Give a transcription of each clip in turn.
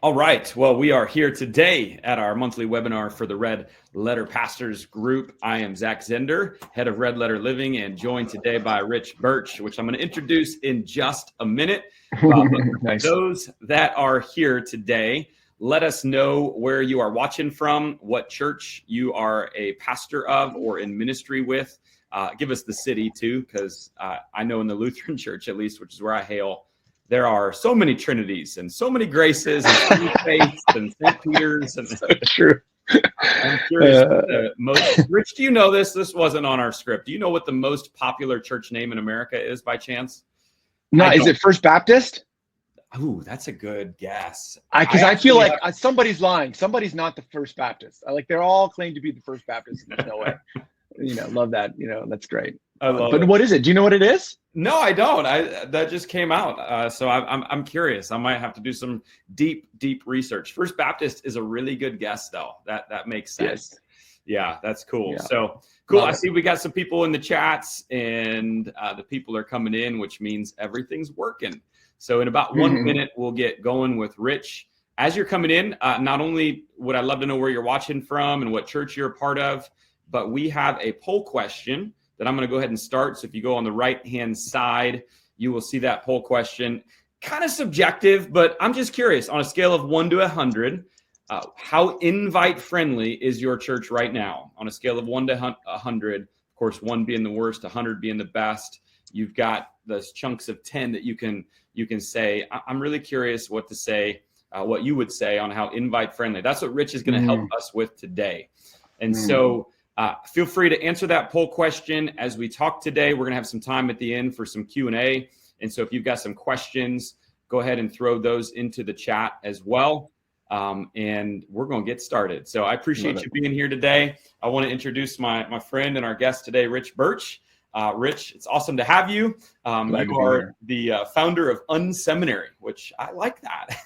All right. Well, we are here today at our monthly webinar for the Red Letter Pastors Group. I am Zach Zender, head of Red Letter Living, and joined today by Rich Birch, which I'm going to introduce in just a minute. Nice. Those that are here today, let us know where you are watching from, what church you are a pastor of or in ministry with. Give us the city too, because I know in the Lutheran Church, at least, which is where I hail, there are so many Trinities and so many graces and so many faiths and St. Peter's. And so true. I'm curious, Rich, do you know this? This wasn't on our script. Do you know what the most popular church name in America is by chance? No, is it First Baptist? Ooh, that's a good guess. Because I feel like somebody's lying. Somebody's not the First Baptist. They all claim to be the First Baptist. There's no way. Love that. That's great. But what is it? Do you know what it is? No, I don't. That just came out. So I'm curious. I might have to do some deep research. First Baptist is a really good guess, though. That makes sense. Yes. Yeah, that's cool. Yeah. So cool. Love I see we got some people in the chats, and the people are coming in, which means everything's working. So in about 1 minute, we'll get going with Rich. As you're coming in, not only would I love to know where you're watching from and what church you're a part of, but we have a poll question that I'm going to go ahead and start. So if you go on the right-hand side, you will see that poll question. Kind of subjective, but I'm just curious. On a scale of 1 to 100, how invite-friendly is your church right now? On a scale of 1 to 100, of course, 1 being the worst, 100 being the best. You've got those chunks of 10 that you can say. I'm really curious what to say, what you would say on how invite-friendly. That's what Rich is going to help us with today. And so feel free to answer that poll question as we talk today. We're going to have some time at the end for some Q&A. And so if you've got some questions, go ahead and throw those into the chat as well. And we're going to get started. So I appreciate you being here today. I want to introduce my friend and our guest today, Rich Birch. Rich, it's awesome to have you. You are the founder of unSeminary, which I like that.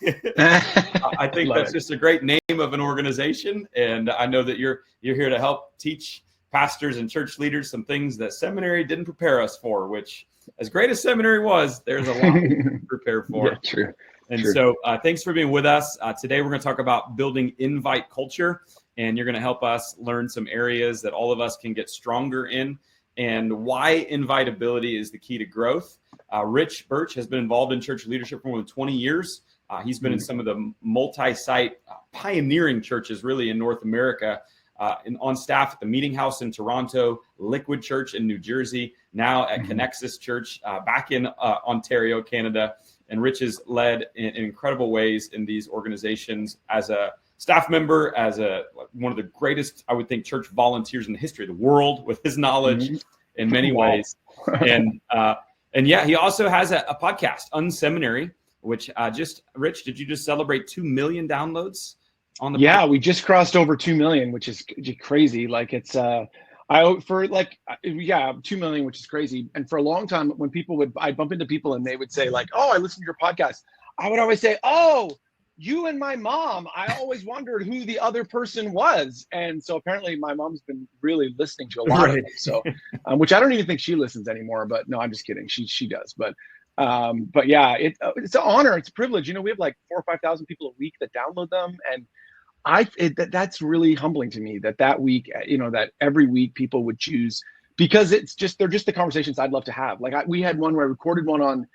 I think that's just a great name of an organization. And I know that you're here to help teach pastors and church leaders some things that seminary didn't prepare us for, which as great as seminary was, there's a lot to prepare for. Yeah, true. And so thanks for being with us. Today, we're going to talk about building invite culture, and you're going to help us learn some areas that all of us can get stronger in, and why invitability is the key to growth. Rich Birch has been involved in church leadership for more than 20 years. He's been in some of the multi-site pioneering churches really in North America, on staff at the Meeting House in Toronto, Liquid Church in New Jersey, now at Connexus Church back in Ontario, Canada. And Rich has led in incredible ways in these organizations as a staff member, as one of the greatest, I would think, church volunteers in the history of the world with his knowledge in many ways. And yeah, he also has a podcast, unSeminary, which Rich, did you just celebrate 2 million downloads on the podcast? We just crossed over 2 million, which is crazy. It's 2 million, which is crazy. And for a long time, when I'd bump into people and they would say oh, I listened to your podcast. I would always say, oh, you and my mom. I always wondered who the other person was. And so apparently my mom's been really listening to a lot of them. So, which I don't even think she listens anymore, but no, I'm just kidding. She does. But yeah, it's an honor. It's a privilege. We have 4,000 or 5,000 people a week that download them. And that's really humbling to me that week, that every week people would choose, because they're just the conversations I'd love to have. We had one where I recorded one on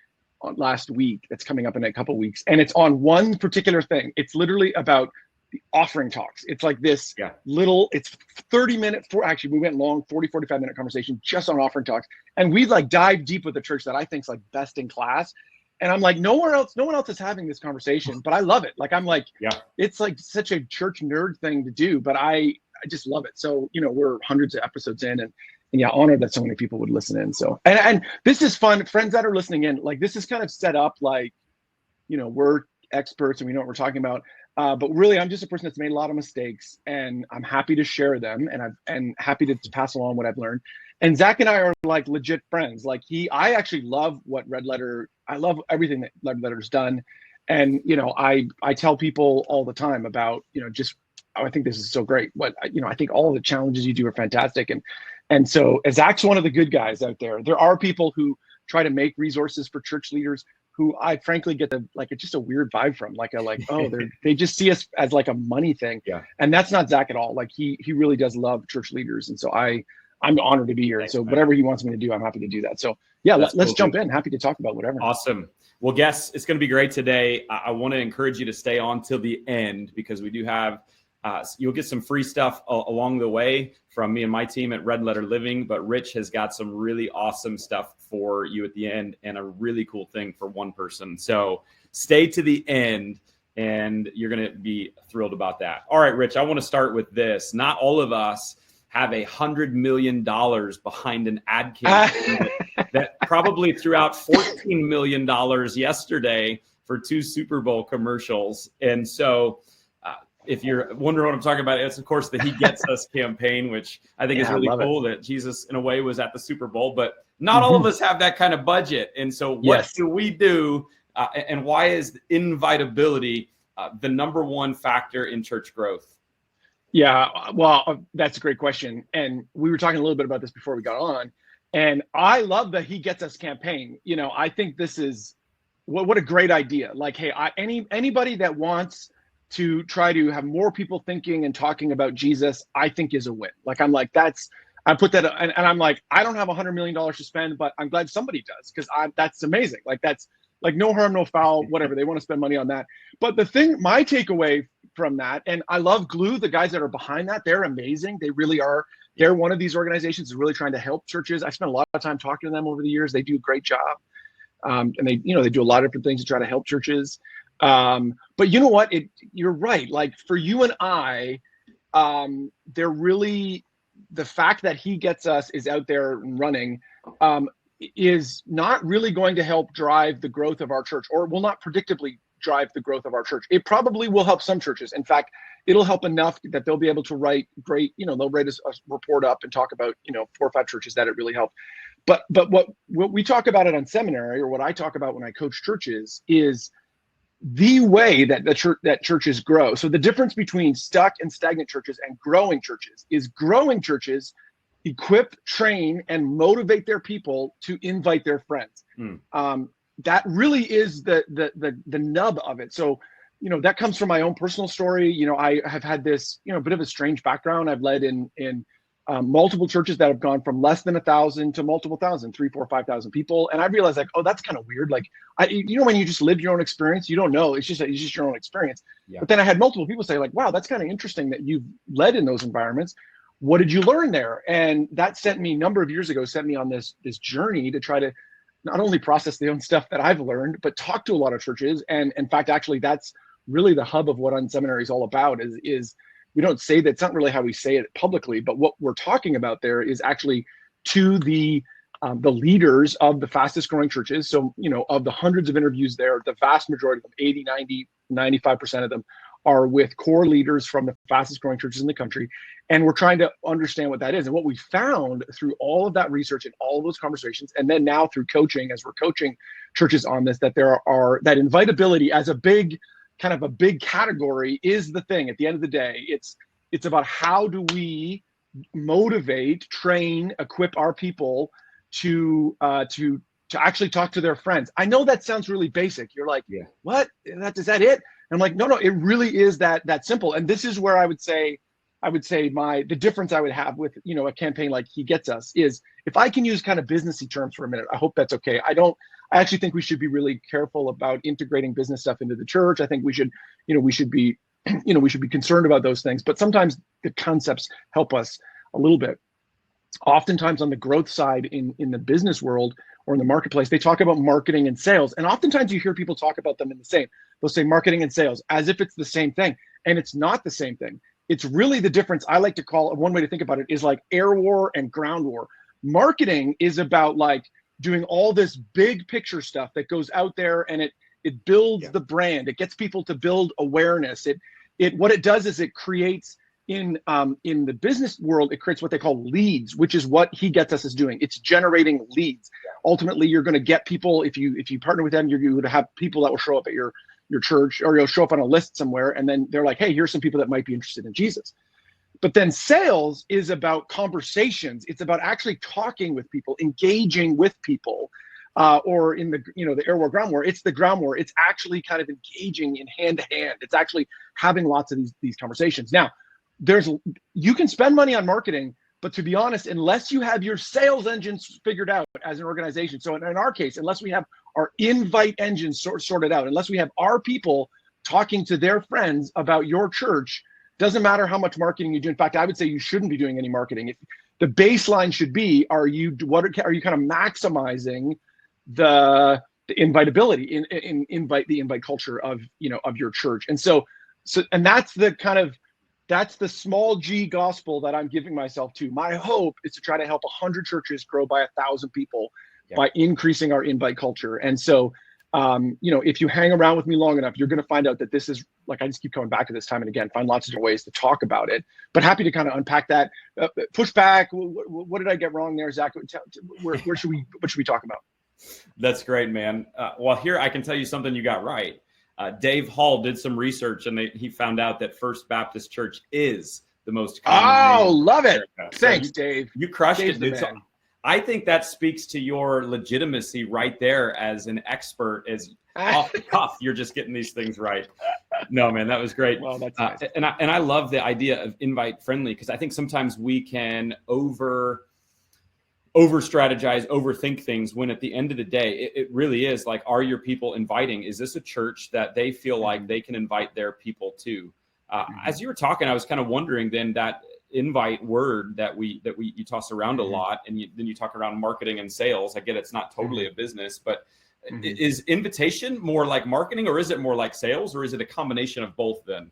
last week that's coming up in a couple of weeks, and it's on one particular thing. It's literally about the offering talks. It's this little, it's 30 minutes actually we went long, 45 minute conversation just on offering talks. And we dive deep with the church that I think is best in class. And I'm no one else is having this conversation, but I love it. It's such a church nerd thing to do, but I just love it. So, we're hundreds of episodes in, and yeah, honored that so many people would listen in. So, and this is fun. Friends that are listening in, this is kind of set up we're experts and we know what we're talking about. But really, I'm just a person that's made a lot of mistakes, and I'm happy to share them, and happy to pass along what I've learned. And Zach and I are legit friends. I actually love I love everything that Red Letter's done. And, I tell people all the time about, I think this is so great. I think all of the challenges you do are fantastic. And so Zach's one of the good guys out there. There are people who try to make resources for church leaders who who I frankly get it's just a weird vibe from, they just see us as like a money thing. Yeah. And that's not Zach at all. Like he really does love church leaders. And so I'm honored to be here. Thanks, so man. Whatever he wants me to do, I'm happy to do that. So yeah, let's jump in. Happy to talk about whatever. Awesome. Well, guests, it's going to be great today. I want to encourage you to stay on till the end, because we do have, you'll get some free stuff along the way from me and my team at Red Letter Living, but Rich has got some really awesome stuff for you at the end, and a really cool thing for one person. So stay to the end, and you're going to be thrilled about that. All right, Rich, I want to start with this. Not all of us have $100 million behind an ad campaign that probably threw out $14 million yesterday for 2 Super Bowl commercials. And so if you're wondering what I'm talking about, it's of course the He Gets Us campaign, which I think is really cool that Jesus in a way was at the Super Bowl, but not all of us have that kind of budget. And so what do we do? And why is invitability the number one factor in church growth? Yeah, well, that's a great question. And we were talking a little bit about this before we got on. And I love the He Gets Us campaign. I think this is what a great idea. Like, hey, anybody that wants to try to have more people thinking and talking about Jesus, I think is a win. Like, I'm like, I put that, and I'm like, I don't have $100 million to spend, but I'm glad somebody does, because that's amazing. Like, that's like no harm, no foul, whatever. They want to spend money on that. But my takeaway from that, and I love Glue, the guys that are behind that, they're amazing. They really are. They're one of these organizations that's really trying to help churches. I spent a lot of time talking to them over the years. They do a great job. And they do a lot of different things to try to help churches. But you know what? You're right. Like, for you and I, they're really, the fact that He Gets Us is out there running, is not really going to help drive the growth of our church, or will not predictably drive the growth of our church. It probably will help some churches. In fact, it'll help enough that they'll be able to write great, they'll write a report up and talk about, 4 or 5 churches that it really helped. But what we talk about it unSeminary, or what I talk about when I coach churches, is the way that churches grow. So the difference between stuck and stagnant churches and growing churches is growing churches equip, train, and motivate their people to invite their friends. That really is the nub of it. So, that comes from my own personal story. I have had this, bit of a strange background. I've led in multiple churches that have gone from less than 1,000 to multiple thousand, 3,000, 4,000, 5,000 people. And I realized, like, oh, that's kind of weird. Like, when you just live your own experience, you don't know. It's just your own experience. Yeah. But then I had multiple people say, like, wow, that's kind of interesting that you've led in those environments. What did you learn there? And that a number of years ago, sent me on this journey to try to not only process the own stuff that I've learned, but talk to a lot of churches. And in fact, actually, that's really the hub of what unSeminary is all about. Is we don't say that, it's not really how we say it publicly, but what we're talking about there is actually to the leaders of the fastest growing churches. So, of the hundreds of interviews there, the vast majority of them, 80, 90, 95% of them, are with core leaders from the fastest growing churches in the country. And we're trying to understand what that is. And what we found through all of that research and all of those conversations, and then now through coaching, as we're coaching churches on this, that that invitability as a big category is the thing. At the end of the day, it's about how do we motivate, train, equip our people to actually talk to their friends. I know that sounds really basic. You're like, what? Is that it? And I'm like, no, it really is that simple. And this is where I would say the difference I would have with, a campaign like He Gets Us is, if I can use kind of businessy terms for a minute, I hope that's okay. I actually think we should be really careful about integrating business stuff into the church. I think we should be concerned about those things, but sometimes the concepts help us a little bit. Oftentimes on the growth side in the business world or in the marketplace, they talk about marketing and sales. And oftentimes you hear people talk about them in the same. They'll say marketing and sales as if it's the same thing. And it's not the same thing. It's really the difference. I like to call, one way to think about it is like air war and ground war. Marketing is about like doing all this big picture stuff that goes out there, and it builds the brand. It gets people to build awareness. What it does is it creates in the business world, it creates what they call leads, which is what He Gets Us is doing. It's generating leads. Ultimately, you're going to get people, if you partner with them, you're going to have people that will show up at your church, or you'll show up on a list somewhere, and then they're like, hey, here's some people that might be interested in Jesus. But then sales is about conversations. It's about actually talking with people, engaging with people, or in the, the air war, ground war. It's the ground war. It's actually kind of engaging in hand to hand. It's actually having lots of these conversations. Now, you can spend money on marketing, but to be honest, unless you have your sales engines figured out as an organization, so in our case, unless we have our invite engine sorted out, unless we have our people talking to their friends about your church, doesn't matter how much marketing you do. In fact, I would say you shouldn't be doing any marketing. The baseline should be, are you kind of maximizing the invitability in invite culture of your church? And so that's the small G gospel that I'm giving myself to. My hope is to try to help 100 churches grow by 1,000 people by increasing our invite culture. And so, if you hang around with me long enough, you're going to find out that this is, like, I just keep coming back to this time and again, find lots of different ways to talk about it, but happy to kind of unpack that, push back. What did I get wrong there, Zach? What should we talk about? That's great, man. Well, here I can tell you something you got right. Dave Hall did some research, and he found out that First Baptist Church is the most common name. Love it. Thanks, Dave. You crushed Dave's it, dude. So I think that speaks to your legitimacy right there as an expert. As off the cuff, you're just getting these things right. No, man, that was great. Well, that's nice. And I love the idea of invite friendly, because I think sometimes we can over strategize, overthink things, when at the end of the day, it really is like, are your people inviting? Is this a church that they feel like they can invite their people to? As you were talking, I was kind of wondering then, that invite word that you toss around a lot, and then you talk around marketing and sales. I get it's not totally a business, but is invitation more like marketing, or is it more like sales, or is it a combination of both then?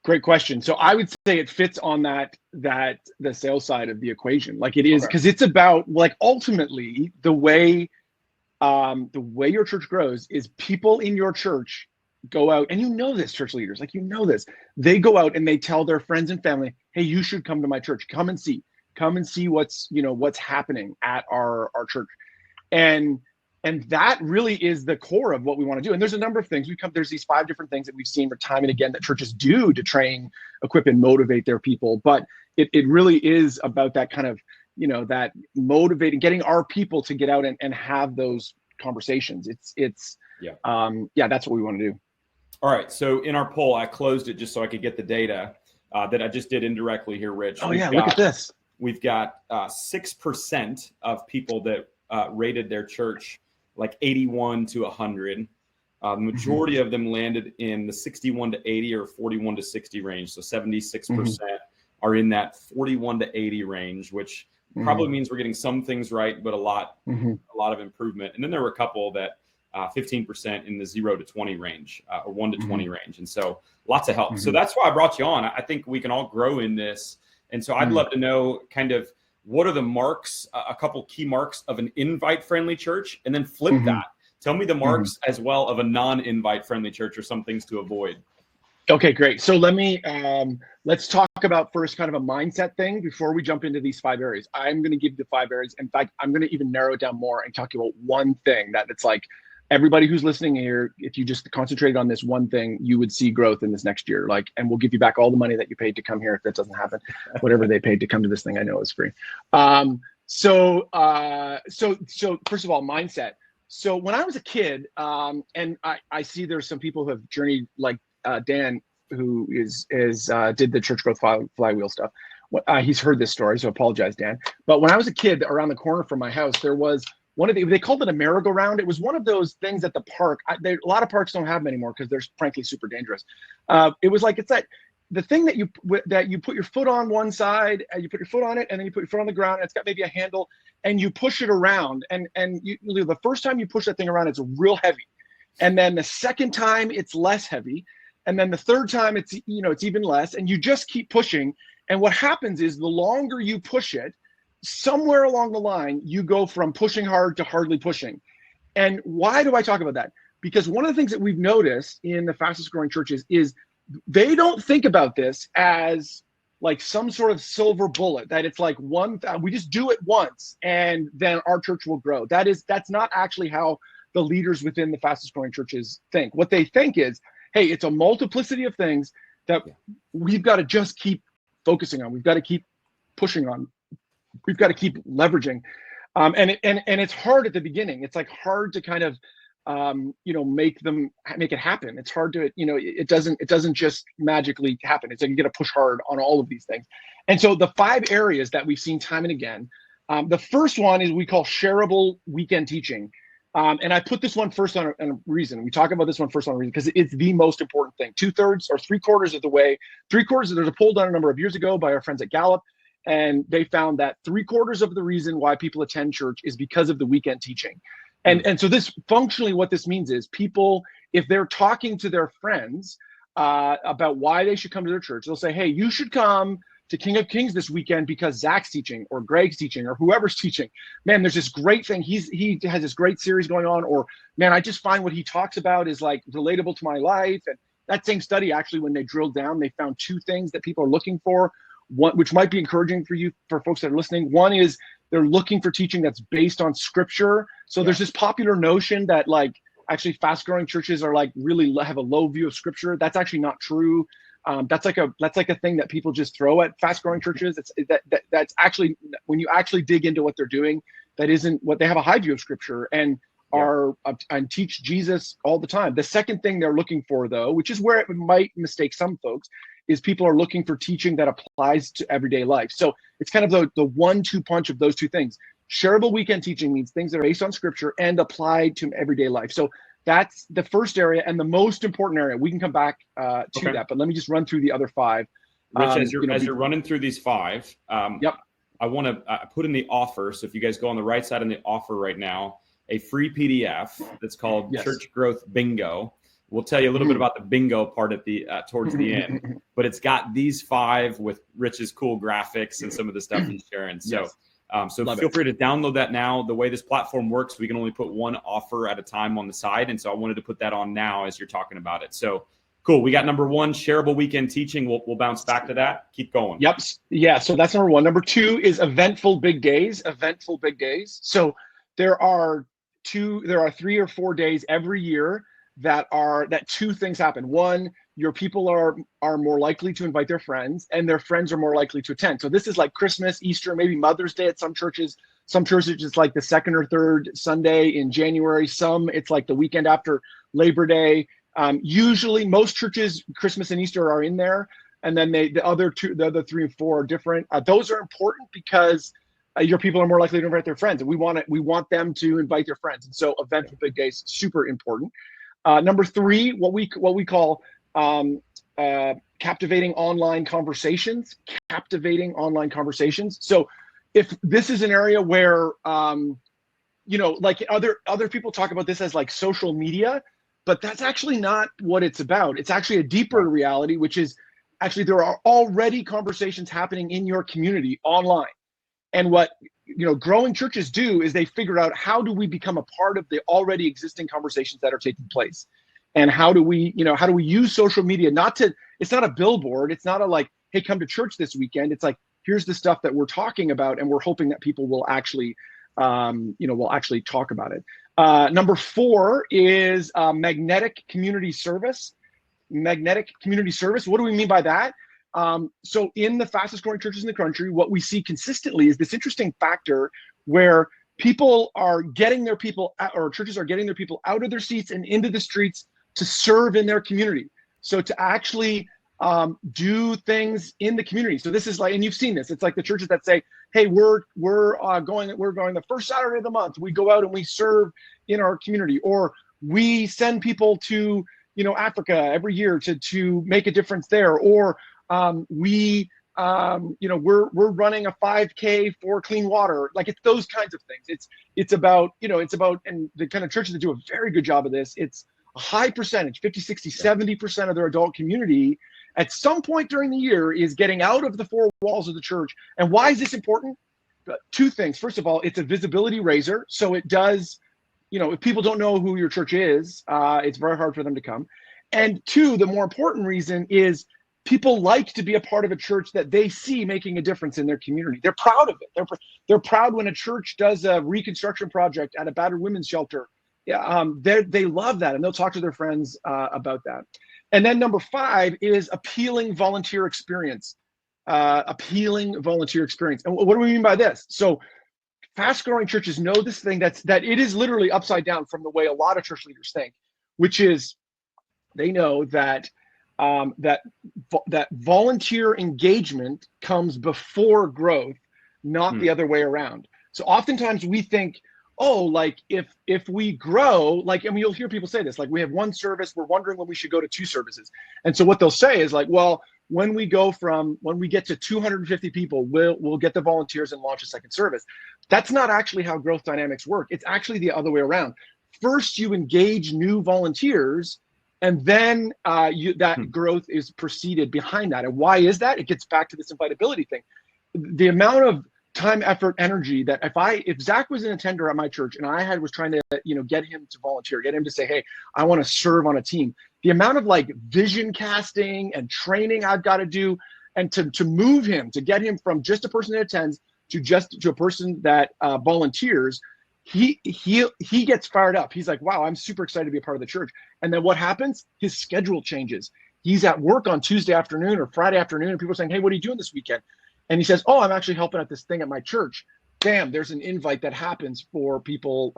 Great question. So I would say it fits on the sales side of the equation. Like it is, because it's about, like, ultimately the way your church grows is people in your church go out, and this, church leaders, like, this, they go out and they tell their friends and family, hey, you should come to my church. Come and see what's happening at our church. And that really is the core of what we want to do. And there's a number of things. There's these 5 different things that we've seen for time and again that churches do to train, equip, and motivate their people. But it really is about that kind of, that motivating, getting our people to get out and have those conversations. That's what we want to do. All right. So in our poll, I closed it just so I could get the data that I just did indirectly here, Rich. Look at this. We've got 6% of people that rated their church like 81 to 100. The majority of them landed in the 61 to 80 or 41 to 60 range. So 76% are in that 41 to 80 range, which probably means we're getting some things right, but a lot of improvement. And then there were a couple that 15% in the 0 to 20 range, or 1 to 20 range. And so lots of help. So that's why I brought you on. I think we can all grow in this. And so I'd love to know kind of, what are the marks, a couple key marks of an invite-friendly church, and then flip that. Tell me the marks as well of a non-invite friendly church, or some things to avoid. Okay, great. So let's talk about first kind of a mindset thing before we jump into these 5 areas. I'm going to give you the 5 areas. In fact, I'm going to even narrow it down more and talk about one thing that it's like, everybody who's listening here, if you just concentrated on this one thing, you would see growth in this next year. And we'll give you back all the money that you paid to come here if that doesn't happen. Whatever they paid to come to this thing, I know is free. So first of all, mindset. So when I was a kid, and I see there's some people who have journeyed, like Dan, who did the church growth flywheel stuff. He's heard this story, so apologize, Dan. But when I was a kid, around the corner from my house, there was they called it a merry-go-round. It was one of those things at the park. A lot of parks don't have them anymore because they're frankly super dangerous. It was like, it's like the thing that you put your foot on one side, and you put your foot on it, and then you put your foot on the ground, and it's got maybe a handle, and you push it around. And the first time you push that thing around, it's real heavy. And then the second time, it's less heavy. And then the third time, it's even less. And you just keep pushing. And what happens is, the longer you push it, somewhere along the line, you go from pushing hard to hardly pushing. And why do I talk about that? Because one of the things that we've noticed in the fastest growing churches is they don't think about this as like some sort of silver bullet, that it's like we just do it once and then our church will grow. That's not actually how the leaders within the fastest growing churches think. What they think is, hey, it's a multiplicity of things that we've got to just keep focusing on. We've got to keep pushing on. We've got to keep leveraging. And it's hard at the beginning. It's like hard to kind of make it happen. It's hard to, it doesn't just magically happen. It's like you got to push hard on all of these things. And so the 5 areas that we've seen time and again, the first one is we call shareable weekend teaching. And I put this one first on a reason. We talk about this one first on a reason because it's the most important thing. 2/3 or 3/4 of the way, there's a poll done a number of years ago by our friends at Gallup, and they found that 3/4 of the reason why people attend church is because of the weekend teaching. And so this functionally what this means is people, if they're talking to their friends about why they should come to their church, they'll say, hey, you should come to King of Kings this weekend because Zach's teaching or Greg's teaching or whoever's teaching. Man, there's this great thing. He has this great series going on, or man, I just find what he talks about is like relatable to my life. And that same study, actually, when they drilled down, they found 2 things that people are looking for, one, which might be encouraging for folks that are listening. One is they're looking for teaching that's based on scripture. So there's this popular notion that like actually fast growing churches are like really have a low view of scripture. That's actually not true. That's like a thing that people just throw at fast growing churches. That's actually, when you actually dig into what they're doing, that isn't what they have. A high view of scripture and and teach Jesus all the time. The second thing they're looking for, though, which is where it might mistake some folks, is people are looking for teaching that applies to everyday life. So it's kind of the 1-2 punch of those 2 things. Shareable weekend teaching means things that are based on scripture and applied to everyday life. So that's the first area and the most important area. We can come back to that, but let me just run through the other 5. Rich, as you're running through these 5, yep. I want to put in the offer. So if you guys go on the right side in the offer right now, a free PDF that's called Church Growth Bingo. We'll tell you a little bit about the bingo part at the towards the end, but it's got these 5 with Rich's cool graphics and some of the stuff he's sharing. So, so feel free to download that now. The way this platform works, we can only put 1 offer at a time on the side, and so I wanted to put that on now as you're talking about it. So, cool. We got number 1, shareable weekend teaching. We'll bounce back to that. Keep going. Yep. Yeah. So that's number 1. Number 2 is eventful big days. Eventful big days. So there are 3 or 4 days every year that 2 things happen. One, your people are more likely to invite their friends, and their friends are more likely to attend. So this is like Christmas, Easter, maybe Mother's Day at some churches. Some churches it's like the 2nd or 3rd Sunday in January. Some it's like the weekend after Labor Day. Usually, most churches, Christmas and Easter are in there, and then the other 3 and 4 are different. Those are important because your people are more likely to invite their friends, and we want them to invite their friends. And so, eventful big days, super important. Number 3, what we call captivating online conversations. Captivating online conversations. So, if this is an area where like other people talk about this as like social media, but that's actually not what it's about. It's actually a deeper reality, which is actually there are already conversations happening in your community online. And what growing churches do is they figure out, how do we become a part of the already existing conversations that are taking place, and how do we use social media? It's not a billboard. It's not a like, hey, come to church this weekend. It's like, here's the stuff that we're talking about, and we're hoping that people will actually, talk about it. Number 4 is magnetic community service. Magnetic community service. What do we mean by that? So in the fastest growing churches in the country, what we see consistently is this interesting factor where people are getting their people, or churches are getting their people out of their seats and into the streets to serve in their community. So to actually do things in the community. So this is like, and you've seen this, it's like the churches that say, hey, we're going the first Saturday of the month. We go out and we serve in our community, or we send people to, Africa every year to make a difference there. Or we're running a 5K for clean water. Like, it's those kinds of things. It's about, and the kind of churches that do a very good job of this, it's a high percentage, 50, 60, 70% of their adult community at some point during the year is getting out of the 4 walls of the church. And why is this important? 2 things. First of all, it's a visibility raiser. So it does, if people don't know who your church is, it's very hard for them to come. And 2, the more important reason is people like to be a part of a church that they see making a difference in their community. They're proud of it. They're proud when a church does a reconstruction project at a battered women's shelter. Yeah, they love that, and they'll talk to their friends about that. And then number 5 is appealing volunteer experience. Appealing volunteer experience. And what do we mean by this? So fast growing churches know this thing that it is literally upside down from the way a lot of church leaders think, which is they know that that volunteer engagement comes before growth, not the other way around. So oftentimes we think, oh, like if we grow, like, I mean, you'll hear people say this, like, we have one service, we're wondering when we should go to 2 services. And so what they'll say is like, well, when we get to 250 people, we'll get the volunteers and launch a second service. That's not actually how growth dynamics work. It's actually the other way around. First, you engage new volunteers, and then that growth is preceded behind that. And why is that? It gets back to this invitability thing. The amount of time, effort, energy that if Zach was an attender at my church and I was trying to, get him to volunteer, get him to say, hey, I want to serve on a team. The amount of like vision casting and training I've got to do, and to move him, to get him from just a person that attends to a person that volunteers, he gets fired up. He's like, wow, I'm super excited to be a part of the church. And then what happens? His schedule changes. He's at work on Tuesday afternoon or Friday afternoon, and people are saying, hey, what are you doing this weekend? And he says, oh, I'm actually helping at this thing at my church. Bam, there's an invite that happens for people,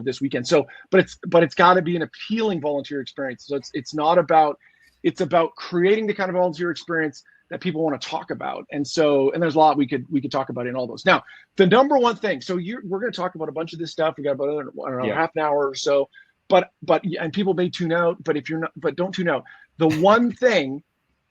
this weekend. So, but it's got to be an appealing volunteer experience. So it's about creating the kind of volunteer experience that people want to talk about. And there's a lot we could talk about in all those. Now, the number one thing. So we're going to talk about a bunch of this stuff. We got about half an hour or so. But people may tune out. But don't tune out. The one thing,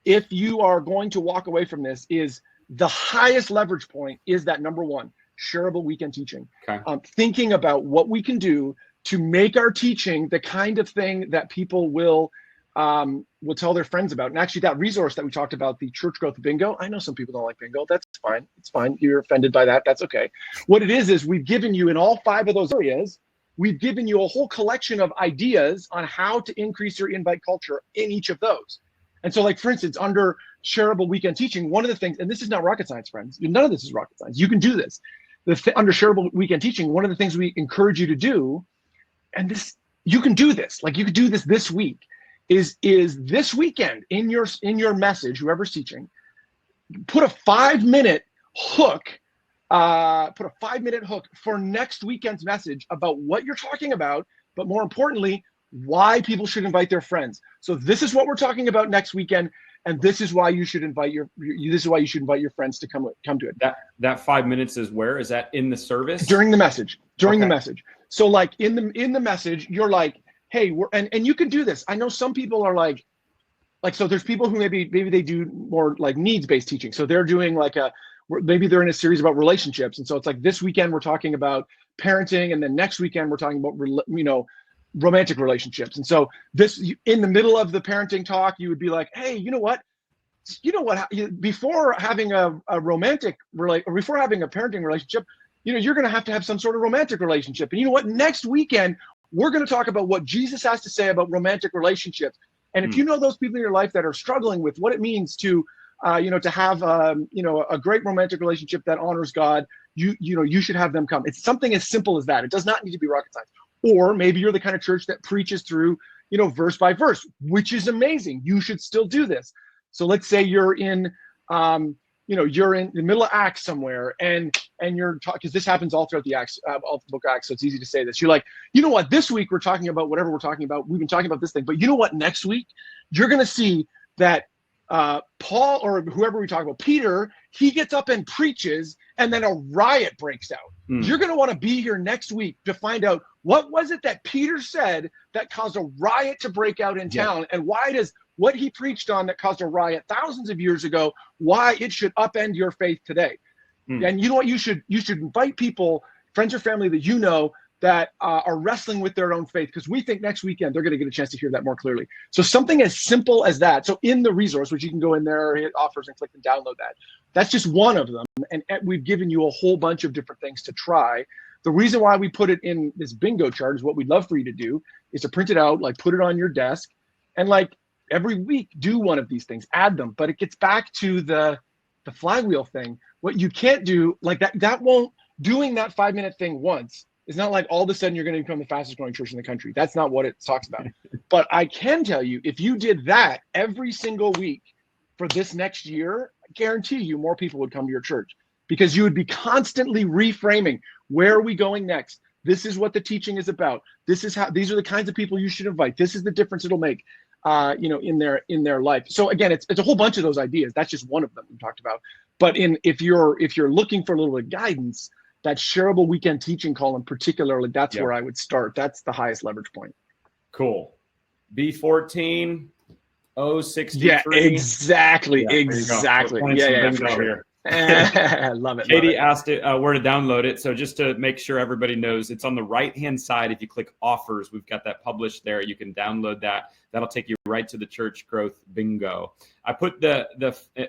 if you are going to walk away from this, is the highest leverage point is that number one, shareable weekend teaching. Okay. Thinking about what we can do to make our teaching the kind of thing that people will tell their friends about. And actually that resource that we talked about, the church growth bingo, I know some people don't like bingo. That's fine. It's fine. You're offended by that. That's okay. What it is we've given you in all 5 of those areas, we've given you a whole collection of ideas on how to increase your invite culture in each of those. And so, like, for instance, under shareable weekend teaching, one of the things, and this is not rocket science, friends, none of this is rocket science. You can do this. Under shareable weekend teaching, one of the things we encourage you to do, and this, you can do this, like you could do this week, is this weekend in your message, whoever's teaching, put a 5-minute hook, for next weekend's message about what you're talking about, but more importantly, why people should invite their friends. So this is what we're talking about next weekend, and this is why you should invite your friends to come to it. That 5 minutes is where? Is that in the service? During the message. The message. So like in the message, you're like, hey, and you can do this. I know some people are like so there's people who maybe they do more like needs-based teaching. So they're doing maybe they're in a series about relationships, and so it's like this weekend we're talking about parenting, and then next weekend we're talking about romantic relationships. And so in the middle of the parenting talk, you would be like, hey, you know what, before having a parenting relationship, you're going to have some sort of romantic relationship. And you know what, next weekend we're going to talk about what Jesus has to say about romantic relationships. And if you know those people in your life that are struggling with what it means to have a great romantic relationship that honors God, you should have them come. It's something as simple as that. It does not need to be rocket science. Or maybe you're the kind of church that preaches through, verse by verse, which is amazing. You should still do this. So let's say you're in, you're in the middle of Acts somewhere, and you're talking, because this happens all throughout the Acts, all the book of Acts, so it's easy to say this. You're like, you know what, this week we're talking about whatever we're talking about. We've been talking about this thing, but you know what, next week you're going to see that Paul, or whoever we talk about, Peter, he gets up and preaches, and then a riot breaks out. You're going to want to be here next week to find out what was it that Peter said that caused a riot to break out in town, and why does what he preached on that caused a riot thousands of years ago, why it should upend your faith today. And you know what, you should invite people, friends or family that are wrestling with their own faith, because we think next weekend they're going to get a chance to hear that more clearly. So something as simple as that. So in the resource, which you can go in there, hit offers and click and download that. That's just one of them. And we've given you a whole bunch of different things to try. The reason why we put it in this bingo chart is what we'd love for you to do is to print it out, like put it on your desk, and like every week do one of these things, add them. But it gets back to the flywheel thing. What you can't do, like that won't, doing that 5-minute thing once, it's not like all of a sudden you're going to become the fastest growing church in the country. That's not what it talks about. But I can tell you, if you did that every single week for this next year, I guarantee you more people would come to your church, because you would be constantly reframing. Where are we going next? This is what the teaching is about. These are the kinds of people you should invite. This is the difference it'll make, in their life. So again, it's a whole bunch of those ideas. That's just one of them we talked about. But if you're looking for a little bit of guidance, that shareable weekend teaching column particularly, that's where I would start. That's the highest leverage point. Cool. B14, 063. Yeah, exactly. Yeah, exactly. Yeah, for sure. Here. Love it. Katie asked where to download it. So just to make sure everybody knows, it's on the right-hand side. If you click offers, we've got that published there. You can download that. That'll take you right to the church growth bingo. I put the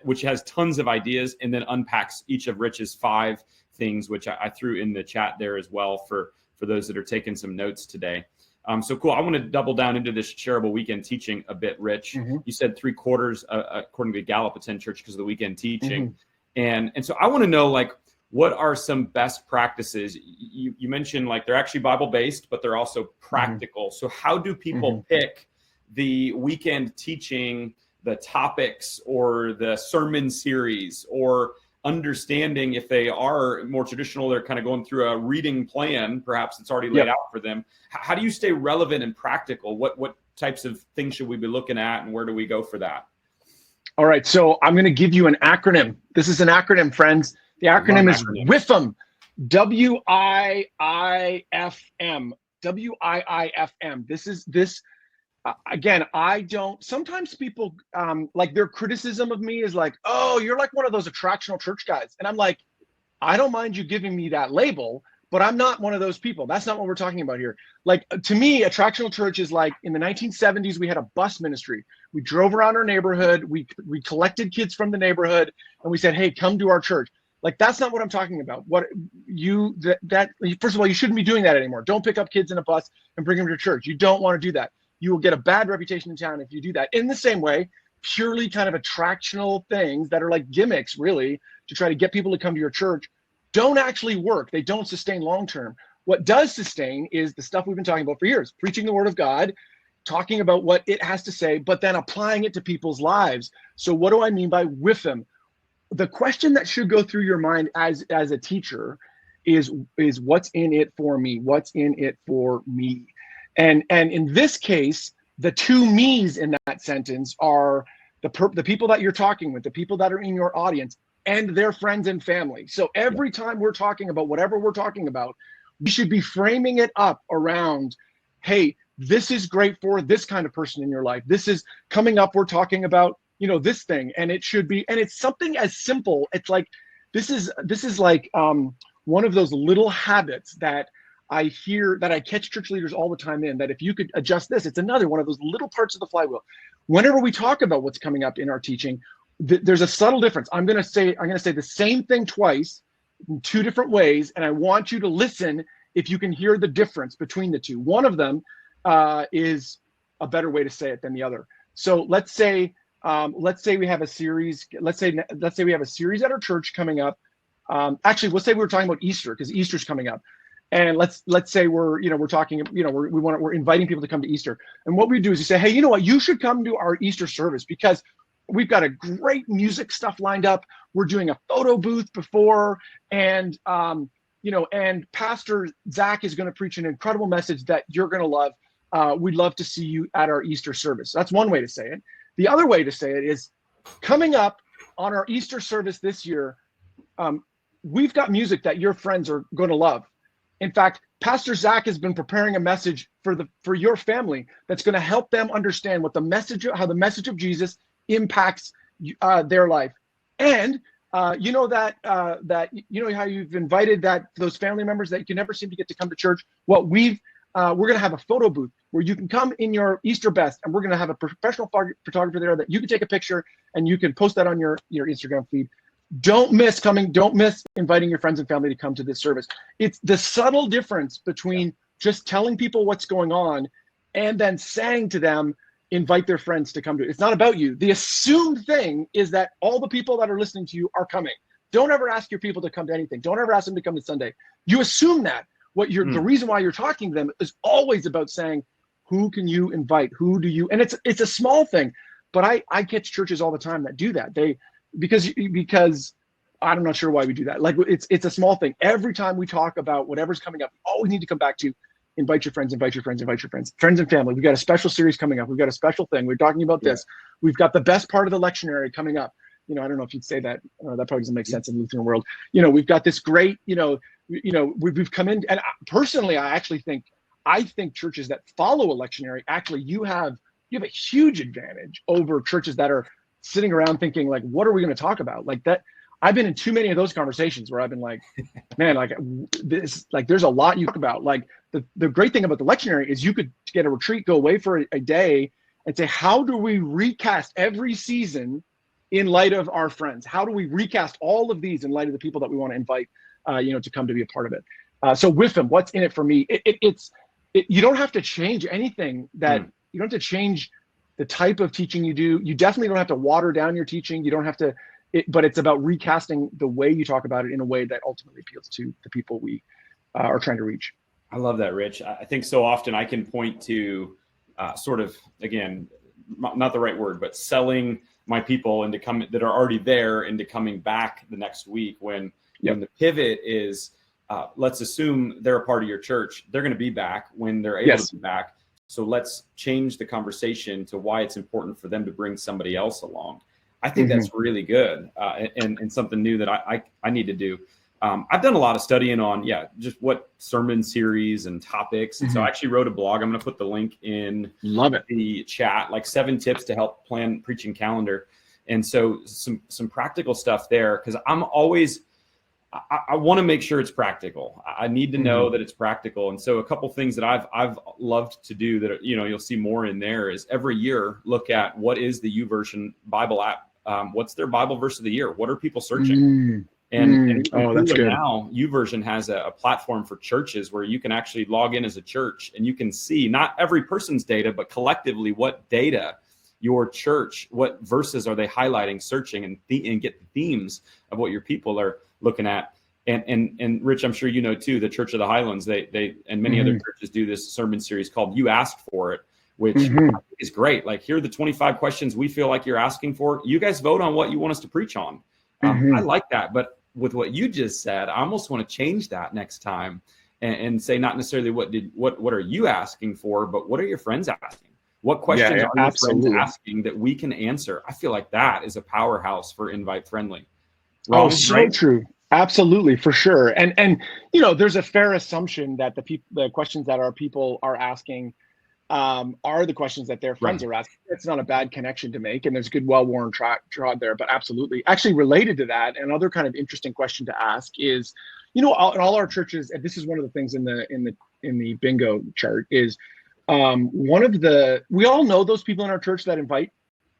which has tons of ideas and then unpacks each of Rich's 5 things, which I threw in the chat there as well for those that are taking some notes today. So cool. I want to double down into this shareable weekend teaching a bit, Rich. Mm-hmm. You said 3/4, according to Gallup, attend church because of the weekend teaching. Mm-hmm. And so I want to know, like, what are some best practices? You mentioned, like, they're actually Bible-based, but they're also practical. Mm-hmm. So how do people pick the weekend teaching, the topics, or the sermon series, or understanding if they are more traditional, they're kind of going through a reading plan, perhaps it's already laid out for them. How do you stay relevant and practical? What types of things should we be looking at, and where do we go for that? All right, so I'm going to give you an acronym. This is an acronym, friends. The acronym is WIFM, W-I-I-F-M, W-I-I-F-M. Again, sometimes people, like, their criticism of me is like, oh, you're like one of those attractional church guys. And I'm like, I don't mind you giving me that label, but I'm not one of those people. That's not what we're talking about here. Like, to me, attractional church is like, in the 1970s, we had a bus ministry. We drove around our neighborhood. We collected kids from the neighborhood, and we said, hey, come to our church. Like, that's not what I'm talking about. First of all, you shouldn't be doing that anymore. Don't pick up kids in a bus and bring them to church. You don't want to do that. You will get a bad reputation in town if you do that. In the same way, purely kind of attractional things that are like gimmicks, really, to try to get people to come to your church, don't actually work. They don't sustain long-term. What does sustain is the stuff we've been talking about for years, preaching the word of God, talking about what it has to say, but then applying it to people's lives. So what do I mean by WIFM? The question that should go through your mind as a teacher is what's in it for me? What's in it for me? And in this case, the two me's in that sentence are the people that you're talking with, the people that are in your audience, and their friends and family. So every time we're talking about whatever we're talking about, we should be framing it up around, hey, this is great for this kind of person in your life. This is coming up, we're talking about, this thing. And it should be, and it's something as simple. It's like, this is like one of those little habits that I hear, that I catch church leaders all the time in, that if you could adjust this, it's another one of those little parts of the flywheel. Whenever we talk about what's coming up in our teaching, there's a subtle difference. I'm going to say the same thing twice in 2 different ways, and I want you to listen if you can hear the difference between the two. One of them is a better way to say it than the other. So let's say we have a series. Let's say we have a series at our church coming up. Actually, let's say we were talking about Easter, because Easter's coming up. And let's say we're talking, we're inviting people to come to Easter. And what we do is we say, hey, you know what, you should come to our Easter service because we've got a great music stuff lined up. We're doing a photo booth before, and and Pastor Zach is going to preach an incredible message that you're going to love. We'd love to see you at our Easter service. That's one way to say it. The other way to say it is, coming up on our Easter service this year, we've got music that your friends are going to love. In fact, Pastor Zach has been preparing a message for your family that's going to help them understand how the message of Jesus impacts their life. And how you've invited those family members that you can never seem to get to come to church. Well, we're going to have a photo booth where you can come in your Easter best, and we're going to have a professional photographer there that you can take a picture and you can post that on your Instagram feed. Don't miss inviting your friends and family to come to this service. It's the subtle difference between just telling people what's going on and then saying to them, invite their friends to come to it. It's not about you. The assumed thing is that all the people that are listening to you are coming. Don't ever ask your people to come to anything. Don't ever ask them to come to Sunday. You assume that. The reason why you're talking to them is always about saying, who can you invite? Who do you? And it's a small thing, but I catch churches all the time that do that. Because I'm not sure why we do that. Like it's a small thing. Every time we talk about whatever's coming up, we need to come back to invite your friends, invite your friends, invite your friends, friends and family. We've got a special series coming up. We've got a special thing. We're talking about this. We've got the best part of the lectionary coming up. I don't know if you'd say that. That probably doesn't make sense in the Lutheran world. We've got this great, we've come in, and personally, I think churches that follow a lectionary, actually, you have a huge advantage over churches that are sitting around thinking like, what are we going to talk about? Like that. I've been in too many of those conversations where I've been like, man, like this, like there's a lot you talk about. Like the great thing about the lectionary is you could get a retreat, go away for a day and say, how do we recast every season in light of our friends? How do we recast all of these in light of the people that we want to invite, to come to be a part of it? So with them, what's in it for me? You don't have to change anything that you don't have to change the type of teaching you do. You definitely don't have to water down your teaching. You don't have to, but it's about recasting the way you talk about it in a way that ultimately appeals to the people we are trying to reach. I love that, Rich. I think so often I can point to sort of, again, not the right word, but selling my people into coming that are already there into coming back the next week when the pivot is, let's assume they're a part of your church. They're going to be back when they're able to be back. So let's change the conversation to why it's important for them to bring somebody else along. I think that's really good and something new that I need to do. I've done a lot of studying on, just what sermon series and topics. And so I actually wrote a blog. I'm going to put the link in the chat, like 7 tips to help plan preaching calendar. And so some practical stuff there, because I'm always, I want to make sure it's practical. I need to know that it's practical. And so a couple things that I've loved to do that, you'll see more in there is every year, look at what is the YouVersion Bible app. What's their Bible verse of the year? What are people searching? And that's good. Now YouVersion has a platform for churches where you can actually log in as a church and you can see not every person's data, but collectively what data your church, what verses are they highlighting, searching, and get the themes of what your people are looking at. And Rich, I'm sure you know too, the Church of the Highlands, they and many other churches do this sermon series called You Asked For It, which I think is great. Like, here are the 25 questions we feel like you're asking for. You guys vote on what you want us to preach on. I like that. But with what you just said, I almost want to change that next time and say not necessarily what are you asking for, but what are your friends asking? What questions are your friends asking that we can answer? I feel like that is a powerhouse for invite friendly. Wrong, true. Absolutely, for sure. And there's a fair assumption that the questions that our people are asking are the questions that their friends are asking. It's not a bad connection to make, and there's a good, well-worn trod there. But absolutely, actually related to that, another kind of interesting question to ask is, in all our churches, and this is one of the things in the bingo chart is, we all know those people in our church that invite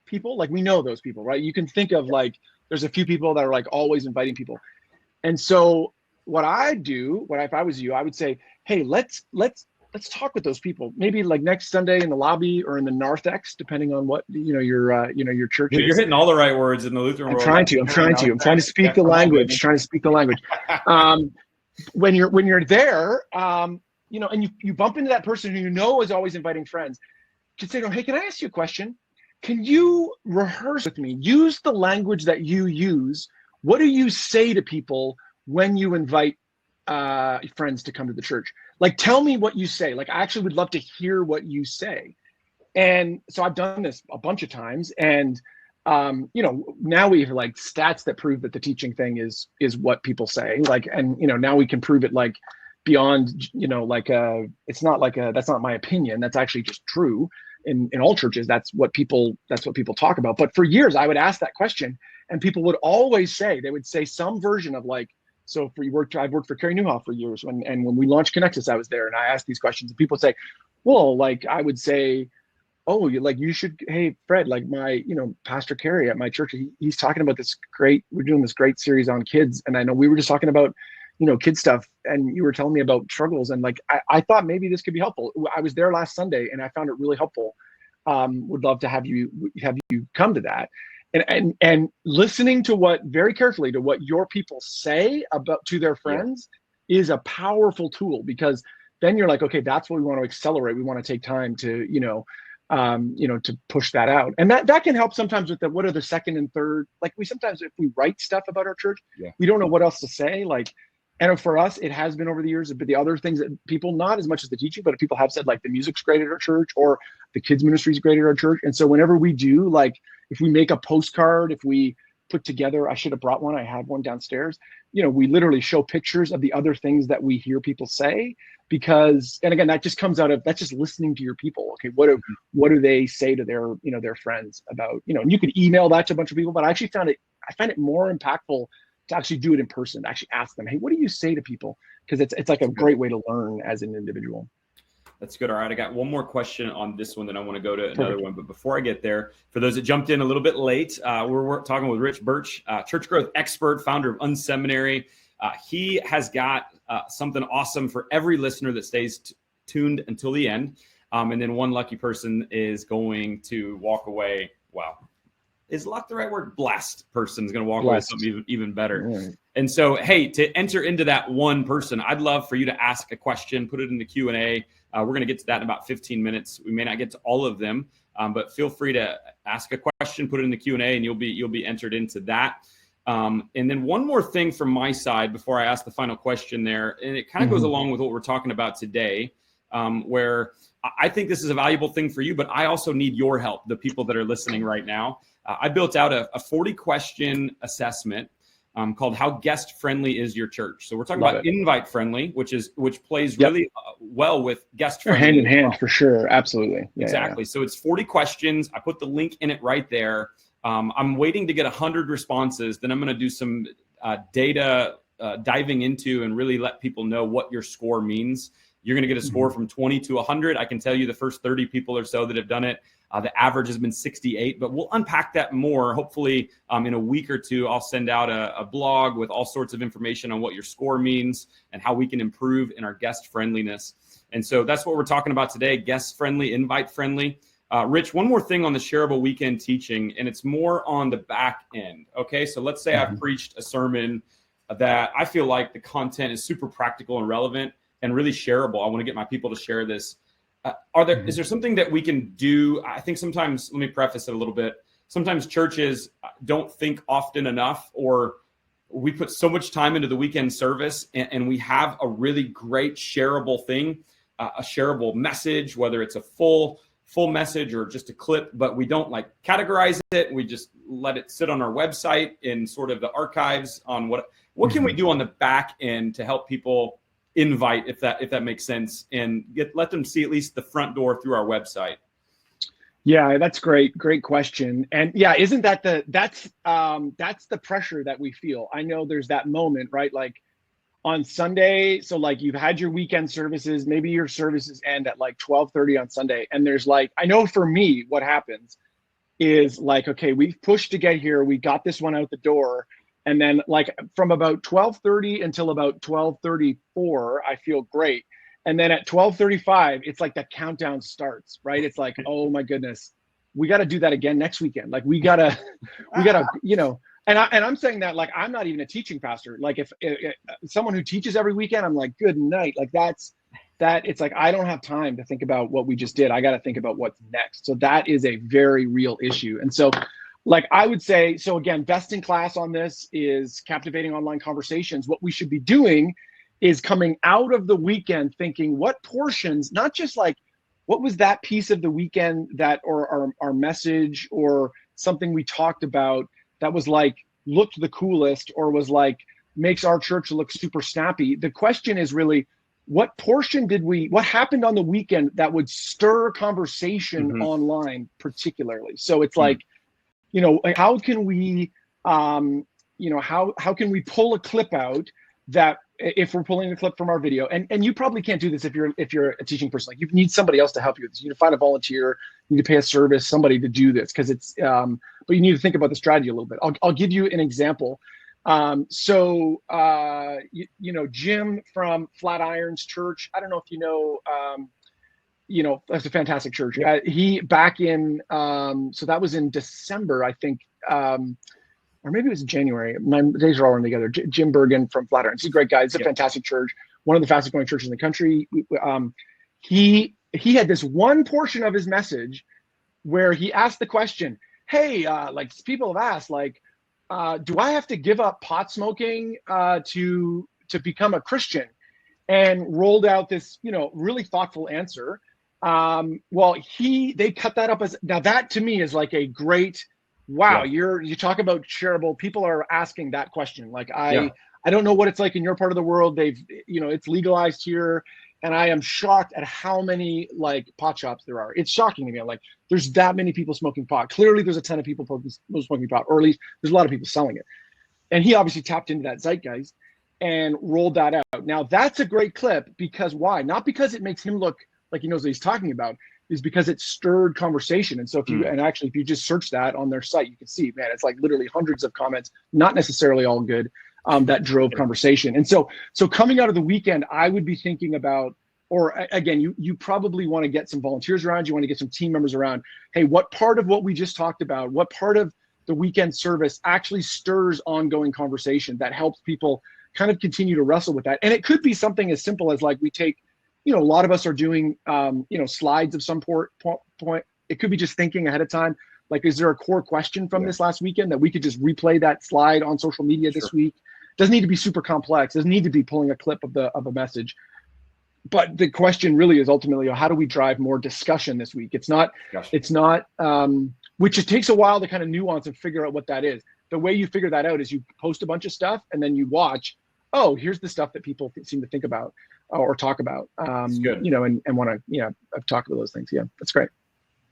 people. Like, we know those people, right? You can think of like, there's a few people that are like always inviting people. And so what if I was you, I would say, hey, let's talk with those people. Maybe like next Sunday in the lobby or in the narthex, depending on what your church is. You're hitting all the right words in the Lutheran world. I'm trying to speak the language. When you're there, and you bump into that person who is always inviting friends, you can say, hey, can I ask you a question? Can you rehearse with me? Use the language that you use. What do you say to people when you invite friends to come to the church? Like, tell me what you say. Like, I actually would love to hear what you say. And so I've done this a bunch of times. And, now we have like stats that prove that the teaching thing is what people say. Like, and, now we can prove it like beyond, it's not like that's not my opinion. That's actually just true. In all churches, that's what people talk about. But for years, I would ask that question, and people would always say, they would say some version of like, so I've worked for Carey Newhoff for years, and when we launched Connexus, I was there, and I asked these questions, and people would say, well, like, I would say, oh, you should, hey, Fred, like my, Pastor Carey at my church, he's talking about we're doing this great series on kids, and I know we were just talking about, kid stuff, and you were telling me about struggles, and like I thought maybe this could be helpful. I was there last Sunday and I found it really helpful. Would love to have you come to that, and listening to very carefully to what your people say to their friends is a powerful tool, because then you're like, okay, that's what we want to accelerate. We want to take time to to push that out. And that can help sometimes with what are the second and third, like we sometimes, if we write stuff about our church, we don't know what else to say. Like, and for us, it has been over the years, but the other things that people, not as much as the teaching, but people have said like the music's great at our church or the kids ministry is great at our church. And so whenever we do, like if we make a postcard, if we put together, I should have brought one, I have one downstairs, we literally show pictures of the other things that we hear people say, because, and again, that just comes out of, that's just listening to your people. Okay, what do they say to their, their friends about, and you could email that to a bunch of people, but I find it more impactful to actually do it in person, to actually ask them, hey, what do you say to people? Because it's like a great way to learn as an individual. That's good. All right, I got one more question on this one, then I want to go to another one. But before I get there, for those that jumped in a little bit late, we're talking with Rich Birch, church growth expert, founder of unSeminary. He has got something awesome for every listener that stays tuned until the end. And then one lucky person is going to walk away. Wow. Is luck the right word? Blessed person is going to walk away with something even better. Right. And so, hey, to enter into that one person, I'd love for you to ask a question, put it in the Q&A. We're going to get to that in about 15 minutes. We may not get to all of them, but feel free to ask a question, put it in the Q&A, and you'll be entered into that. And then one more thing from my side before I ask the final question there, and it kind of goes along with what we're talking about today, where I think this is a valuable thing for you, but I also need your help, the people that are listening right now. I built out a 40-question assessment called "How Guest Friendly Is Your Church?" So we're talking about invite friendly, which plays really well with guest friendly. Hand in hand for sure, absolutely. Exactly. So it's 40 questions. I put the link in it right there. I'm waiting to get 100 responses. Then I'm going to do some data diving into and really let people know what your score means. You're going to get a score from 20 to 100. I can tell you the first 30 people or so that have done it, the average has been 68, but we'll unpack that more. Hopefully in a week or two, I'll send out a blog with all sorts of information on what your score means and how we can improve in our guest friendliness. And so that's what we're talking about today, guest friendly, invite friendly. Rich, one more thing on the shareable weekend teaching, and it's more on the back end. Okay, so let's say I've preached a sermon that I feel like the content is super practical and relevant and really shareable. I want to get my people to share this. Is there something that we can do? I think sometimes, let me preface it a little bit. Sometimes churches don't think often enough, or we put so much time into the weekend service and we have a really great shareable thing, a shareable message, whether it's a full message or just a clip, but we don't like categorize it. We just let it sit on our website in sort of the archives on what can we do on the back end to help people invite, if that makes sense, and let them see at least the front door through our website. Yeah, that's great question. And yeah, isn't that that's the pressure that we feel. I know there's that moment, right? Like on Sunday, so like you've had your weekend services, maybe your services end at like 12:30 on Sunday, and there's like, I know for me what happens is like, okay, we've pushed to get here, we got this one out the door. And then like from about 12:30 until about 12:34, I feel great. And then at 12:35, it's like the countdown starts, right? It's like, oh my goodness, we got to do that again next weekend. Like we gotta, and I'm saying that like, I'm not even a teaching pastor. Like if someone who teaches every weekend, I'm like, good night. Like it's like, I don't have time to think about what we just did. I got to think about what's next. So that is a very real issue. And so like I would say, so again, best in class on this is captivating online conversations. What we should be doing is coming out of the weekend thinking what portions, not just like, what was that piece of the weekend that, or our message or something we talked about that was like, looked the coolest or was like, makes our church look super snappy. The question is really, what portion what happened on the weekend that would stir conversation online particularly? So it's like, how can we, how can we pull a clip out that if we're pulling a clip from our video, and you probably can't do this if you're a teaching person, like you need somebody else to help you with this. You need to find a volunteer, you need to pay a service, somebody to do this, because it's, but you need to think about the strategy a little bit. I'll give you an example. Jim from Flatirons Church, I don't know if you know, that's a fantastic church. He back in, so that was in December, I think, or maybe it was January. My days are all running together. Jim Bergen from Flatirons. He's a great guy. It's a fantastic church. One of the fastest growing churches in the country. He had this one portion of his message where he asked the question, hey, like people have asked, like, do I have to give up pot smoking to become a Christian? And rolled out this, really thoughtful answer. Well, they cut that up as, now that to me is like a great, wow, you talk about shareable, people are asking that question. Like I don't know what it's like in your part of the world. It's legalized here. And I am shocked at how many like pot shops there are. It's shocking to me. I'm like, there's that many people smoking pot. Clearly there's a ton of people smoking pot, or at least there's a lot of people selling it. And he obviously tapped into that zeitgeist and rolled that out. Now that's a great clip because why? Not because it makes him look like he knows what he's talking about, is because it stirred conversation. And so if you just search that on their site, you can see, man, it's like literally hundreds of comments, not necessarily all good, that drove conversation. And so coming out of the weekend, I would be thinking about, or again, you probably want to get some volunteers around, you want to get some team members around. Hey, what part of what we just talked about, what part of the weekend service actually stirs ongoing conversation that helps people kind of continue to wrestle with that? And it could be something as simple as like we take, a lot of us are doing, slides of some point. It could be just thinking ahead of time. Like, is there a core question from this last weekend that we could just replay that slide on social media this week? Doesn't need to be super complex. Doesn't need to be pulling a clip of a message. But the question really is ultimately, how do we drive more discussion this week? It's not, which it takes a while to kind of nuance and figure out what that is. The way you figure that out is you post a bunch of stuff and then you watch, oh, here's the stuff that people seem to think about or talk about, and want to, talk about those things. Yeah, that's great.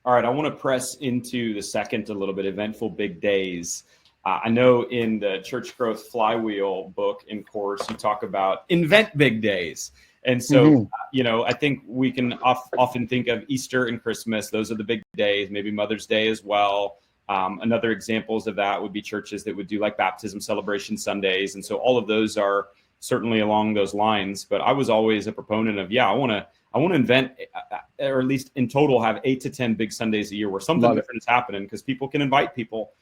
All right, I want to press into the second a little bit, eventful big days. I know in the Church Growth Flywheel book and course, you talk about invent big days. And so, I think we can often think of Easter and Christmas. Those are the big days, maybe Mother's Day as well. Another examples of that would be churches that would do like baptism celebration Sundays. And so all of those are certainly along those lines. But I was always a proponent of, I want to invent, or at least in total, have 8 to 10 big Sundays a year where something different is happening, because people can invite people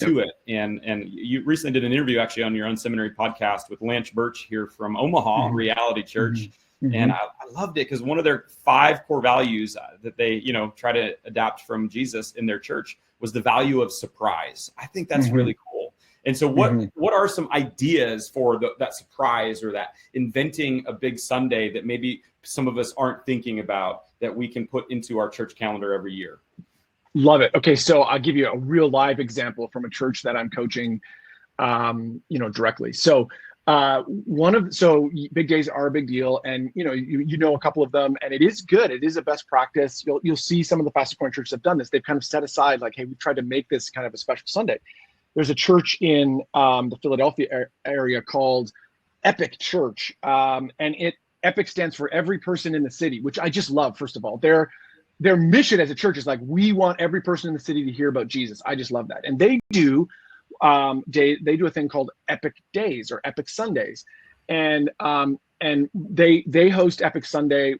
to it. And you recently did an interview actually on your unSeminary podcast with Birch here from Omaha, Reality Church. And I loved it because one of their 5 core values that they, try to adapt from Jesus in their church was the value of surprise. I think that's really cool. And so what are some ideas for that surprise, or that inventing a big Sunday that maybe some of us aren't thinking about, that we can put into our church calendar every year? Love it. Okay, so I'll give you a real live example from a church that I'm coaching, directly. So big days are a big deal, and you know a couple of them, and it is good. It is a best practice. You'll see some of the fastest growing churches have done this. They've kind of set aside like, hey, we tried to make this kind of a special Sunday. There's a church in the Philadelphia area called Epic Church, and Epic stands for every person in the city, which I just love. First of all, their mission as a church is like, we want every person in the city to hear about Jesus. I just love that, and they do. They do a thing called Epic Days or Epic Sundays, and they host Epic Sunday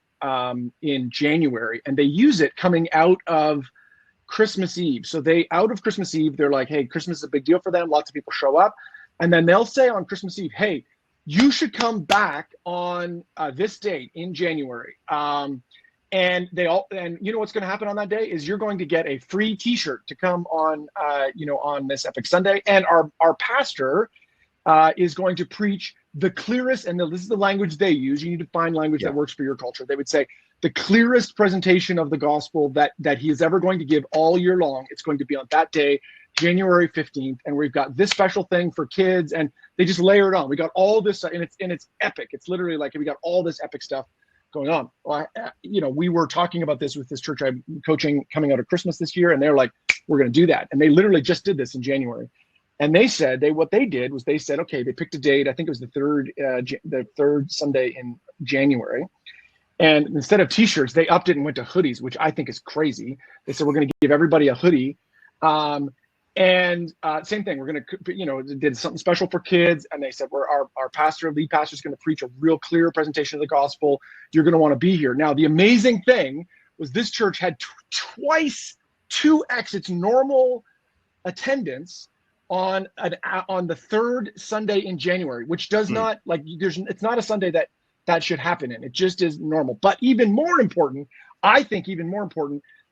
in January, and they use it coming out of Christmas Eve. So out of Christmas Eve, they're like, hey, Christmas is a big deal for them. Lots of people show up, and then they'll say on Christmas Eve, hey, you should come back on this date in January. And you know what's going to happen on that day is you're going to get a free T-shirt to come on, on this Epic Sunday. And our pastor is going to preach the clearest, and this is the language they use. You need to find language that works for your culture. They would say the clearest presentation of the gospel that he is ever going to give all year long. It's going to be on that day, January 15th, and we've got this special thing for kids, and they just layer it on. We got all this, and it's epic. It's literally like we got all this epic stuff going on. Well, we were talking about this with this church I'm coaching coming out of Christmas this year, and they're like, we're going to do that. And they literally just did this in January. And they said what they did was they said, okay, they picked a date. I think it was the third Sunday in January. And instead of T-shirts, they upped it and went to hoodies, which I think is crazy. They said, we're going to give everybody a hoodie. And same thing, we're going to, did something special for kids. And they said, our lead pastor is going to preach a real clear presentation of the gospel. You're going to want to be here. Now, the amazing thing was this church had twice 2x its normal attendance on the third Sunday in January, which does not it's not a Sunday that should happen in. It just is normal. But even more important,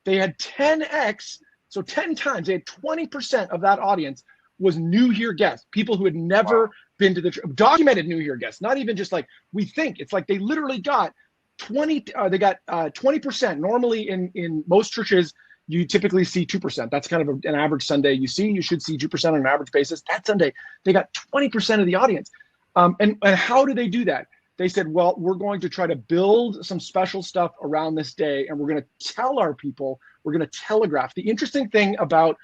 they had 10x, so 10 times, they had 20% of that audience was new here guests, people who had never been to the documented new here guests, not even just like we think. It's like they literally got 20%. Normally in most churches, you typically see 2%. That's kind of an average Sunday you see. You should see 2% on an average basis. That Sunday, they got 20% of the audience. And how do they do that? They said, well, we're going to try to build some special stuff around this day, and we're going to tell our people, we're going to telegraph. The interesting thing about,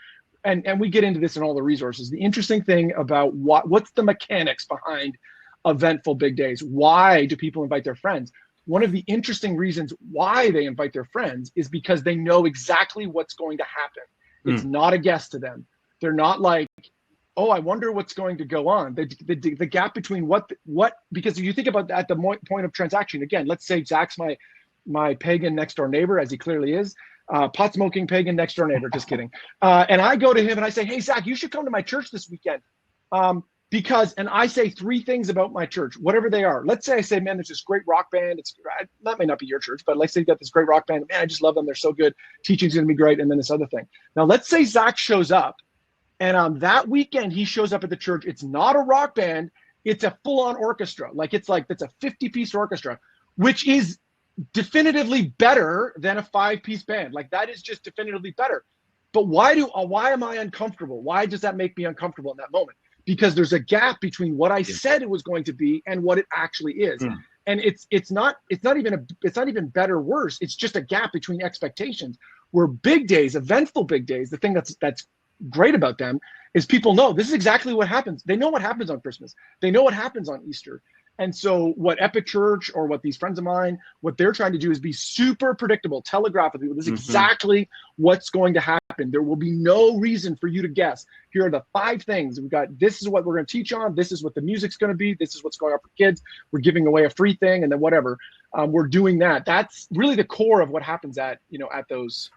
and we get into this in all the resources, the interesting thing about what's the mechanics behind eventful big days? Why do people invite their friends? One of the interesting reasons why they invite their friends is because they know exactly what's going to happen. It's not a guess to them. They're not like, oh, I wonder what's going to go on. The gap between what, because if you think about that at the point of transaction, again, let's say Zach's my pagan next door neighbor, as he clearly is, pot smoking pagan next door neighbor, just kidding. And I go to him and I say, hey, Zach, you should come to my church this weekend. And I say 3 things about my church, whatever they are. Let's say I say, man, there's this great rock band. That may not be your church, but let's say you got this great rock band. Man, I just love them. They're so good. Teaching's going to be great. And then this other thing. Now, let's say Zach shows up, and on that weekend, he shows up at the church. It's not a rock band. It's a full-on orchestra. It's a 50-piece orchestra, which is definitively better than a 5-piece band. That is just definitively better. But why am I uncomfortable? Why does that make me uncomfortable in that moment? Because there's a gap between what I said it was going to be and what it actually is. And it's not even better or worse. It's just a gap between expectations. Where big days, eventful big days, the thing that's great about them is people know this is exactly what happens. They know what happens on Christmas. They know what happens on Easter. And so what Epic Church or what these friends of mine, what they're trying to do is be super predictable, telegraph with people. This is exactly what's going to happen. There will be no reason for you to guess. Here are the 5 things. We've got, this is what we're going to teach on. This is what the music's going to be. This is what's going on for kids. We're giving away a free thing, and then whatever. We're doing that. That's really the core of what happens at those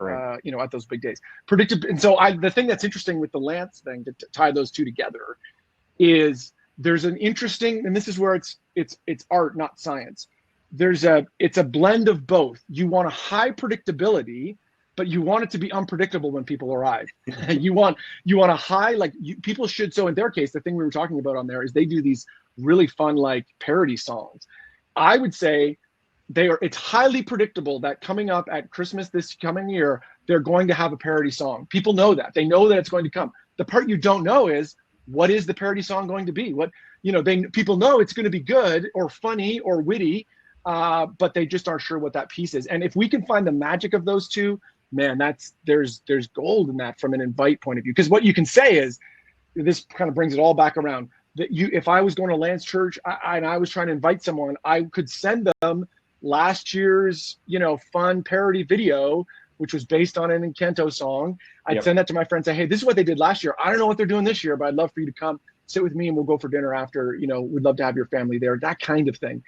big days. Predictable. And so the thing that's interesting with the Lance thing, to tie those two together, is there's an interesting, and this is where it's art, not science. It's a blend of both. You want a high predictability, but you want it to be unpredictable when people arrive. you want a high, people should. So in their case, the thing we were talking about on there is they do these really fun parody songs. I would say it's highly predictable that coming up at Christmas this coming year, they're going to have a parody song. People know that. They know that it's going to come. The part you don't know is, what is the parody song going to be? People know it's going to be good or funny or witty, but they just aren't sure what that piece is. And if we can find the magic of those two, man, there's gold in that from an invite point of view. Because what you can say is, this kind of brings it all back around, that if I was going to Lance Church and I was trying to invite someone, I could send them last year's fun parody video, which was based on an Encanto song. I'd send that to my friends, say, hey, this is what they did last year. I don't know what they're doing this year, but I'd love for you to come sit with me and we'll go for dinner after. We'd love to have your family there, that kind of thing.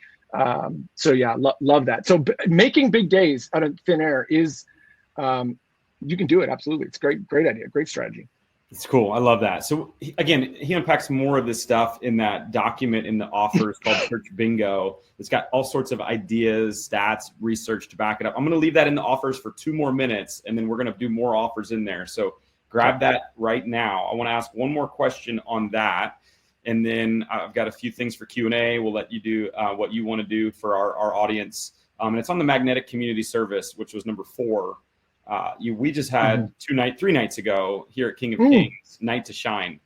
So yeah, love that. So making big days out of thin air is, you can do it. Absolutely. It's great idea. Great strategy. It's cool. I love that. So again, he unpacks more of this stuff in that document in the offers called Church Bingo. It's got all sorts of ideas, stats, research to back it up. I'm going to leave that in the offers for 2 more minutes, and then we're going to do more offers in there. So grab that right now. I want to ask one more question on that, and then I've got a few things for Q&A. We'll let you do what you want to do for our audience. And it's on the magnetic community service, which was number 4. We just had 3 nights ago here at King of Kings, Night to Shine,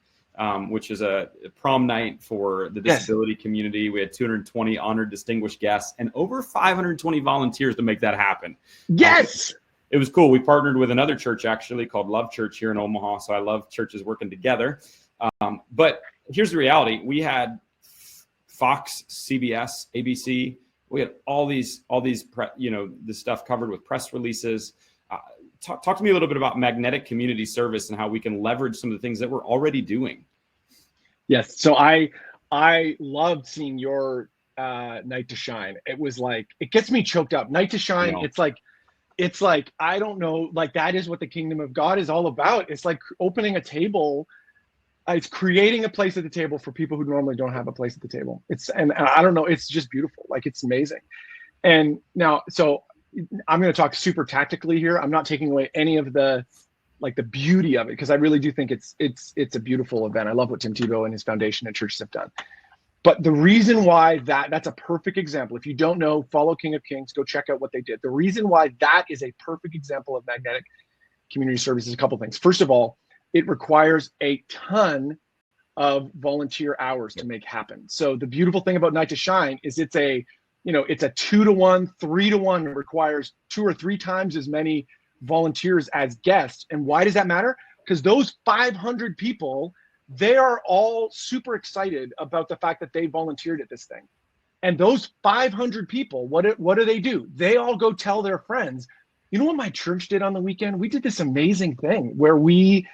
which is a prom night for the disability community. We had 220 honored distinguished guests and over 520 volunteers to make that happen. Yes. It was cool. We partnered with another church actually called Love Church here in Omaha. So I love churches working together. But here's the reality. We had Fox, CBS, ABC. We had all these, this stuff covered with press releases. Talk to me a little bit about magnetic community service and how we can leverage some of the things that we're already doing. Yes. So I loved seeing your Night to Shine. It was it gets me choked up. Night to Shine. It's like, I don't know, that is what the kingdom of God is all about. It's like opening a table. It's creating a place at the table for people who normally don't have a place at the table. And I don't know, it's just beautiful. It's amazing. And now, so I'm going to talk super tactically here. I'm not taking away any of the beauty of it, because I really do think it's a beautiful event. I love what Tim Tebow and his foundation and churches have done. But the reason why that's a perfect example. If you don't know, follow King of Kings, go check out what they did. The reason why that is a perfect example of magnetic community service is a couple things. First of all, it requires a ton of volunteer hours to make happen. So the beautiful thing about Night to Shine is it's a 2-to-1, 3-to-1. It requires 2 or 3 times as many volunteers as guests. And why does that matter? Because those 500 people, they are all super excited about the fact that they volunteered at this thing. And those 500 people, what do? They all go tell their friends, you know what my church did on the weekend? We did this amazing thing where we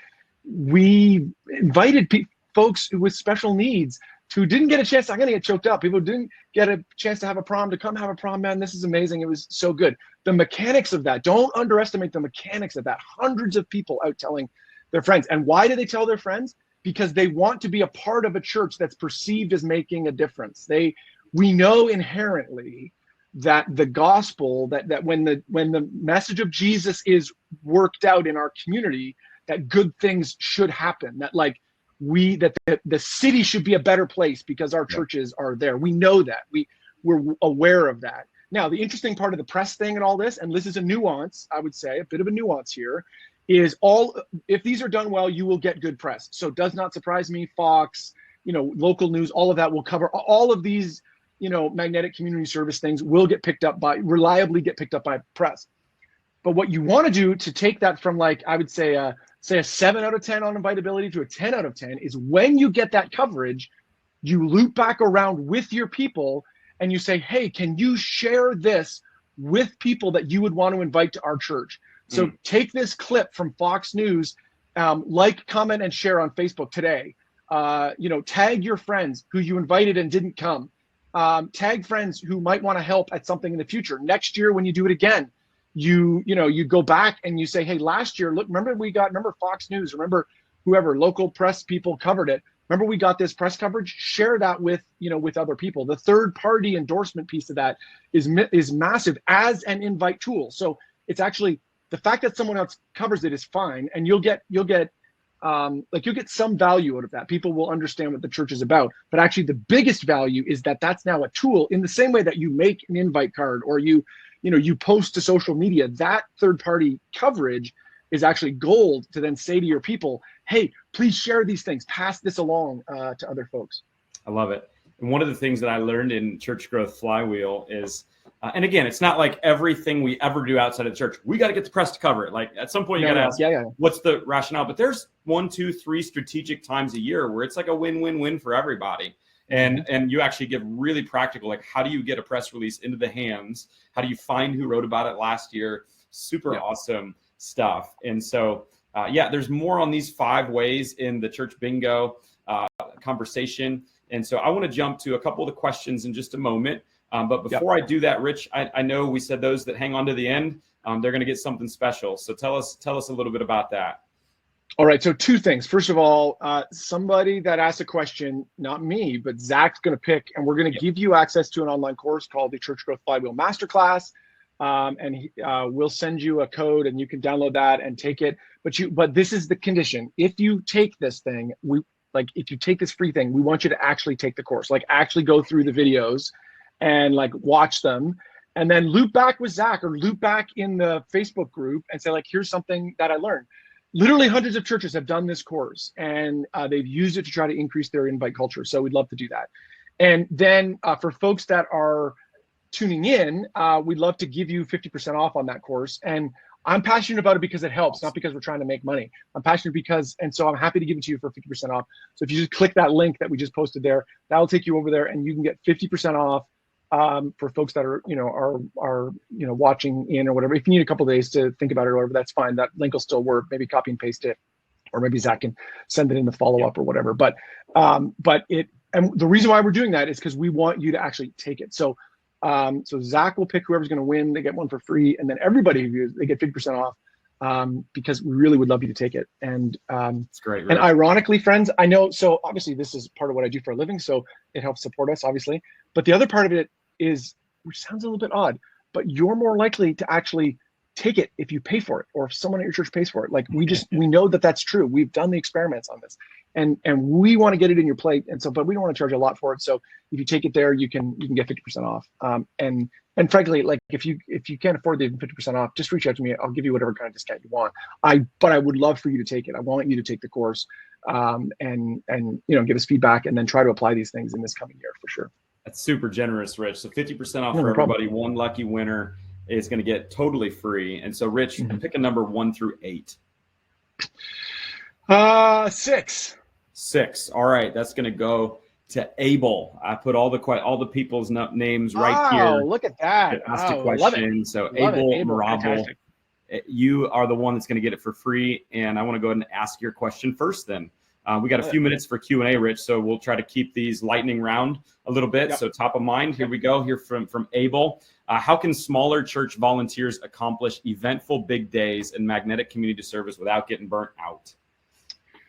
invited folks with special needs who didn't get a chance. I'm going to get choked up. People didn't get a chance to have a prom, to come have a prom. Man, this is amazing. It was so good. The mechanics of that, don't underestimate the mechanics of that. Hundreds of people out telling their friends. And why do they tell their friends? Because they want to be a part of a church that's perceived as making a difference. We know inherently that the gospel, that when the message of Jesus is worked out in our community, that good things should happen. That the city should be a better place because our churches are there. We know that. We're aware of that. Now, the interesting part of the press thing and all this, and this is a nuance, I would say, a bit of a nuance here, is if these are done well, you will get good press. So it does not surprise me. Fox, local news, all of that will cover all of these, magnetic community service things will reliably get picked up by press. But what you want to do to take that from I would say a 7 out of 10 on invitability to a 10 out of 10 is when you get that coverage, you loop back around with your people and you say, hey, can you share this with people that you would want to invite to our church? So take this clip from Fox News, comment, and share on Facebook today. Tag your friends who you invited and didn't come. Tag friends who might want to help at something in the future. Next year, when you do it again, you go back and you say, hey, last year, look, remember Fox News, remember whoever, local press people covered it. Remember we got this press coverage? Share that with other people. The third party endorsement piece of that is massive as an invite tool. So it's actually, the fact that someone else covers it is fine, and you'll get some value out of that. People will understand what the church is about. But actually, the biggest value is that that's now a tool in the same way that you make an invite card or you post to social media. That third party coverage is actually gold to then say to your people, hey, please share these things, pass this along to other folks. I love it. And one of the things that I learned in Church Growth Flywheel is, and again, it's not like everything we ever do outside of the church, we got to get the press to cover it. Like at some point you got to ask, what's the rationale? But there's 1, 2, 3 strategic times a year where it's like a win-win-win for everybody. And you actually give really practical, like how do you get a press release into the hands? How do you find who wrote about it last year? Super awesome stuff. And so, there's more on these 5 ways in the church bingo conversation. And so I want to jump to a couple of the questions in just a moment. But before I do that, Rich, I know we said those that hang on to the end, they're going to get something special. So tell us a little bit about that. All right. So 2 things. First of all, somebody that asked a question, not me, but Zach's going to pick, and we're going to give you access to an online course called the Church Growth Flywheel Masterclass. And we'll send you a code and you can download that and take it. But this is the condition. If you take this thing, if you take this free thing, we want you to actually take the course, actually go through the videos and watch them, and then loop back with Zach or loop back in the Facebook group and say, here's something that I learned. Literally hundreds of churches have done this course, and they've used it to try to increase their invite culture. So we'd love to do that. And then for folks that are tuning in, we'd love to give you 50% off on that course. And I'm passionate about it because it helps, not because we're trying to make money. I'm passionate and so I'm happy to give it to you for 50% off. So if you just click that link that we just posted there, that'll take you over there and you can get 50% off for folks that are watching in or whatever. If you need a couple of days to think about it or whatever, that's fine. That link will still work. Maybe copy and paste it, or maybe Zach can send it in the follow-up or whatever. But the reason why we're doing that is because we want you to actually take it. So Zach will pick whoever's going to win. They get one for free, and then everybody who views, they get 50% off because we really would love you to take it. And it's great. Right? And ironically, friends, I know. So obviously, this is part of what I do for a living, so it helps support us, obviously. But the other part of it is, which sounds a little bit odd, but you're more likely to actually take it if you pay for it, or if someone at your church pays for it. Like we know that that's true. We've done the experiments on this, and we want to get it in your plate. And so, but we don't want to charge a lot for it. So if you take it there, you can get 50% off. And frankly, like if you can't afford the 50% off, just reach out to me. I'll give you whatever kind of discount you want. But I would love for you to take it. I want you to take the course, and give us feedback, and then try to apply these things in this coming year for sure. That's super generous, Rich. So 50% off for everybody. One lucky winner is going to get totally free. And so, Rich, pick a number 1 through 8. 6. 6. All right, that's going to go to Abel. I put all the people's names right here. Oh, look at that! Asked a question. So Abel Marable, you are the one that's going to get it for free. And I want to go ahead and ask your question first. Then we got a few minutes for Q&A, Rich. So we'll try to keep these lightning round a little bit. Yep. So top of mind. Here we go. Here from Abel. How can smaller church volunteers accomplish eventful big days and magnetic community service without getting burnt out?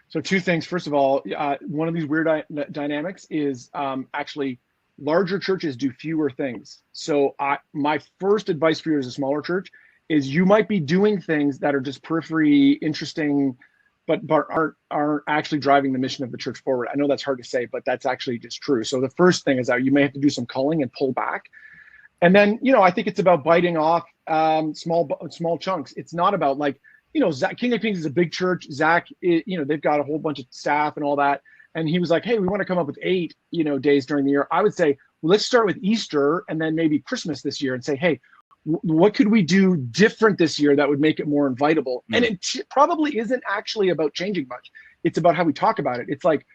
So 2 things. First of all, one of these weird dynamics is actually larger churches do fewer things. So my first advice for you as a smaller church is you might be doing things that are just periphery interesting, but aren't actually driving the mission of the church forward. I know that's hard to say, but that's actually just true. So the first thing is that you may have to do some culling and pull back. And then, I think it's about biting off small chunks. It's not about like, Zach, King of Kings is a big church. Zach, they've got a whole bunch of staff and all that. And he was like, hey, we want to come up with 8, days during the year. I would say, well, let's start with Easter and then maybe Christmas this year and say, hey, what could we do different this year that would make it more invitable? Mm-hmm. And it probably isn't actually about changing much. It's about how we talk about it. It's like,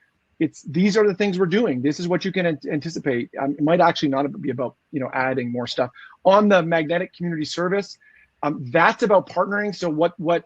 these are the things we're doing. This is what you can anticipate. It might actually not be about, adding more stuff. On the magnetic community service, that's about partnering. So what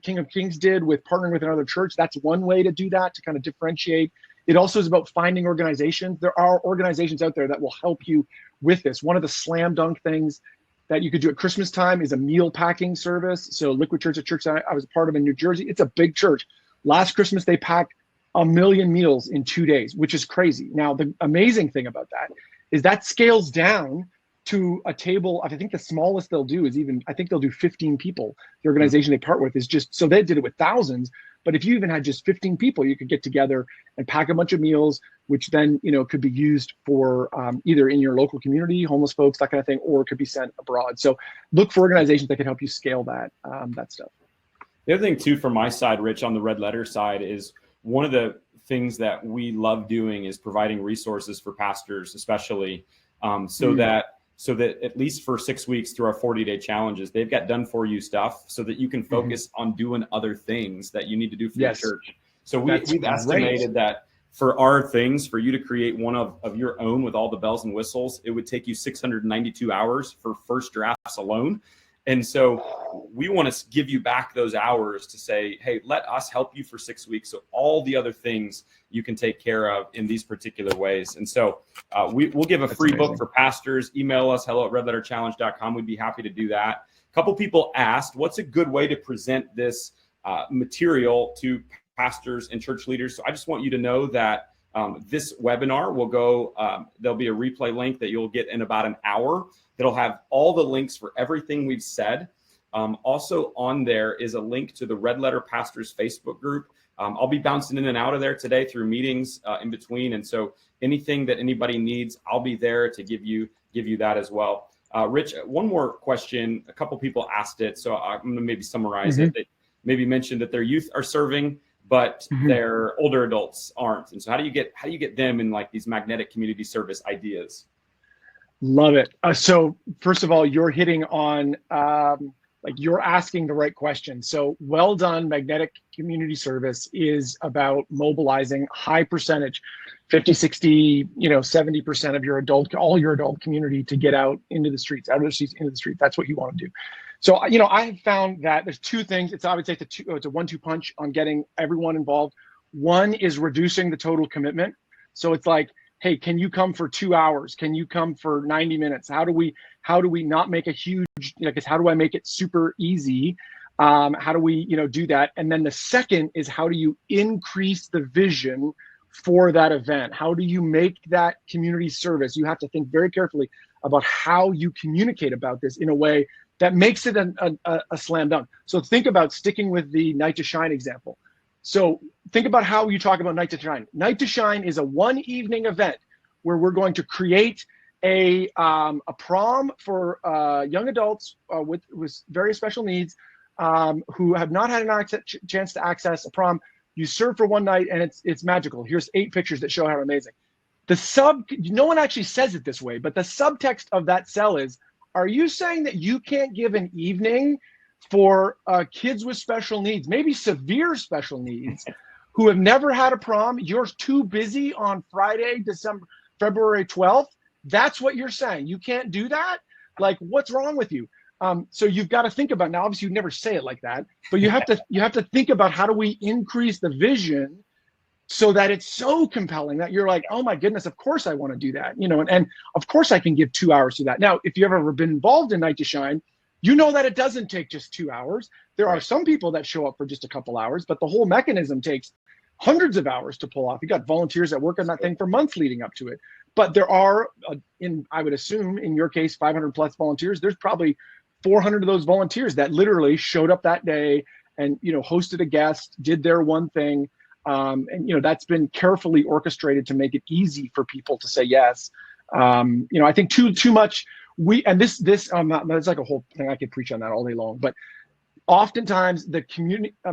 King of Kings did with partnering with another church, that's one way to do that, to kind of differentiate. It also is about finding organizations. There are organizations out there that will help you with this. One of the slam dunk things that you could do at Christmas time is a meal packing service. So Liquid Church, a church that I was a part of in New Jersey, it's a big church. Last Christmas, they packed 1 million meals in 2 days, which is crazy. Now, the amazing thing about that is that scales down to a table. I think the smallest they'll do is I think they'll do 15 people. The organization they part with is just, so they did it with thousands, but if you even had just 15 people, you could get together and pack a bunch of meals, which then, could be used for either in your local community, homeless folks, that kind of thing, or it could be sent abroad. So look for organizations that can help you scale that stuff. The other thing too, from my side, Rich, on the red letter side, is one of the things that we love doing is providing resources for pastors, especially so that at least for 6 weeks through our 40-day challenges, they've got done for you stuff so that you can focus on doing other things that you need to do for your church. So we've estimated that for our things, for you to create one of your own with all the bells and whistles, it would take you 692 hours for first drafts alone. And so we want to give you back those hours to say, hey, let us help you for 6 weeks. So all the other things you can take care of in these particular ways. And so we'll give a free book for pastors. Email us, hello@redletterchallenge.com. We'd be happy to do that. A couple people asked, what's a good way to present this material to pastors and church leaders? So I just want you to know that this webinar will go, there'll be a replay link that you'll get in about an hour. It'll have all the links for everything we've said. Also on there is a link to the Red Letter Pastors Facebook group. I'll be bouncing in and out of there today through meetings in between. And so anything that anybody needs, I'll be there to give you that as well. Rich, one more question. A couple people asked it, so I'm going to maybe summarize it. They maybe mentioned that their youth are serving, but their older adults aren't. And so how do you get them in like these magnetic community service ideas? Love it. So first of all, you're hitting on, you're asking the right question. So well done. Magnetic community service is about mobilizing high percentage, 50, 60, 70% of all your adult community to get out into the streets, out of the streets, into the street. That's what you want to do. So, I have found that there's 2 things. I would say it's a 1-2 punch on getting everyone involved. One is reducing the total commitment. So it's like, hey, can you come for 2 hours? Can you come for 90 minutes? How do we not make a huge, how do I make it super easy? How do we, do that? And then the second is, how do you increase the vision for that event? How do you make that community service? You have to think very carefully about how you communicate about this in a way that makes it a slam dunk. So think about sticking with the Night to Shine example. So think about how you talk about Night to Shine. Night to Shine is a one evening event where we're going to create a prom for young adults with very special needs who have not had an chance to access a prom. You serve for one night and it's magical. Here's 8 pictures that show how amazing. No one actually says it this way, but the subtext of that cell is, are you saying that you can't give an evening for kids with special needs, maybe severe special needs, who have never had a prom? You're too busy on Friday, February 12th. That's what you're saying. You can't do that? Like, what's wrong with you? So you've got to think about, now obviously you never say it like that, but you have to think about, how do we increase the vision so that it's so compelling that you're like, oh my goodness, of course I want to do that, and of course I can give 2 hours to that. Now, if you've ever been involved in Night to Shine, you know that it doesn't take just 2 hours. There are some people that show up for just a couple hours, but the whole mechanism takes hundreds of hours to pull off. You got volunteers that work on that thing for months leading up to it. But there are, I would assume, in your case, 500 plus volunteers. There's probably 400 of those volunteers that literally showed up that day and, hosted a guest, did their one thing. And, that's been carefully orchestrated to make it easy for people to say yes. I think too much, that's like a whole thing. I could preach on that all day long, but oftentimes the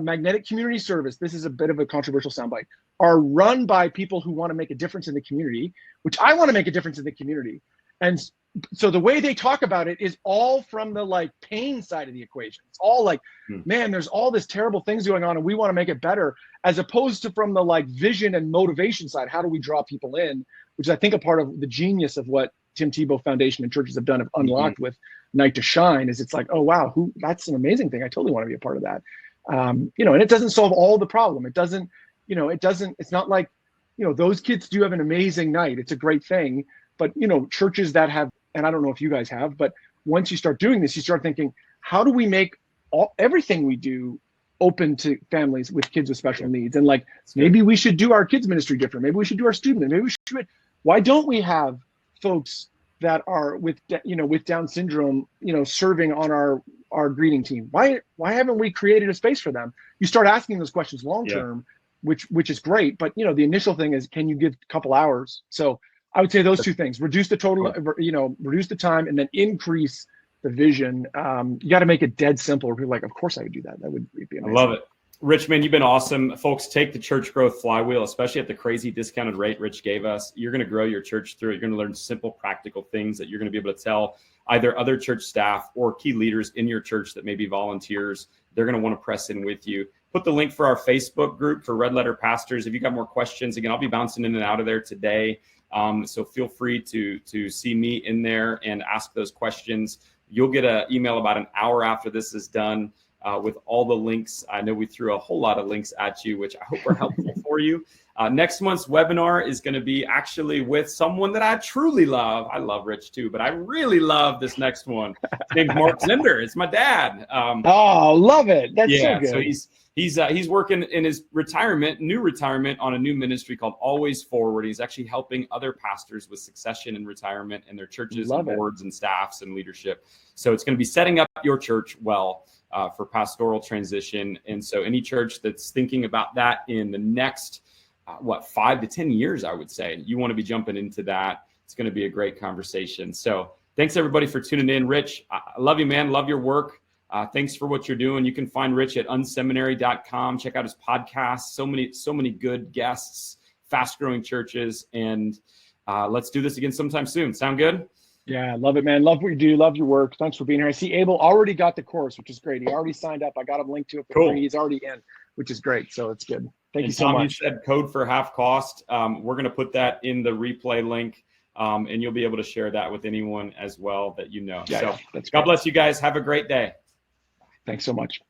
magnetic community service, this is a bit of a controversial soundbite, are run by people who want to make a difference in the community, which I want to make a difference in the community. And so the way they talk about it is all from the pain side of the equation. It's all like, man, there's all this terrible things going on and we want to make it better, as opposed to from the vision and motivation side. How do we draw people in? Which is, I think, a part of the genius of what Tim Tebow Foundation and churches have unlocked with Night to Shine, is it's like, oh wow, that's an amazing thing. I totally want to be a part of that. And it doesn't solve all the problem. It doesn't, it's not like, those kids do have an amazing night. It's a great thing. But, churches that have, and I don't know if you guys have, but once you start doing this, you start thinking, how do we make everything we do open to families with kids with special needs? And maybe we should do our kids ministry different. Maybe we should do our student. Maybe we should do it. Why don't we have folks that are with Down syndrome, serving on our greeting team? Why haven't we created a space for them? You start asking those questions long-term, which is great. But, the initial thing is, can you give a couple hours? So I would say those two things: reduce the total, reduce the time, and then increase the vision. You got to make it dead simple. We're like, of course I would do that. That would be amazing. I love it. Rich, man, you've been awesome. Folks, take the church growth flywheel, especially at the crazy discounted rate Rich gave us. You're going to grow your church through it. You're going to learn simple, practical things that you're going to be able to tell either other church staff or key leaders in your church that may be volunteers. They're going to want to press in with you. Put the link for our Facebook group for Red Letter Pastors. If you got more questions, again, I'll be bouncing in and out of there today. So feel free to see me in there and ask those questions. You'll get an email about an hour after this is done with all the links. I know we threw a whole lot of links at you, which I hope are helpful for you. Next month's webinar is going to be actually with someone that I truly love. I love Rich too, but I really love this next one. His name's Mark Zender. It's my dad. Oh, love it. That's so good. So he's working in his new retirement on a new ministry called Always Forward. He's actually helping other pastors with succession and retirement in their churches and boards and staffs and leadership. So it's going to be setting up your church well for pastoral transition. And so any church that's thinking about that in the next 5 to 10 years, I would say, you want to be jumping into that. It's going to be a great conversation. So thanks everybody for tuning in. Rich, I love you, man. Love your work. Thanks for what you're doing. You can find Rich at unSeminary.com. Check out his podcast. So many good guests, fast growing churches. And let's do this again sometime soon. Sound good? Yeah, love it, man. Love what you do. Love your work. Thanks for being here. I see Abel already got the course, which is great. He already signed up. I got him linked to it for free. He's already in, which is great. So it's good. Thank you so Tom, much. You said code for half cost. We're going to put that in the replay link, and you'll be able to share that with anyone as well that you know. Yeah, so God bless you guys. Have a great day. Thanks so much.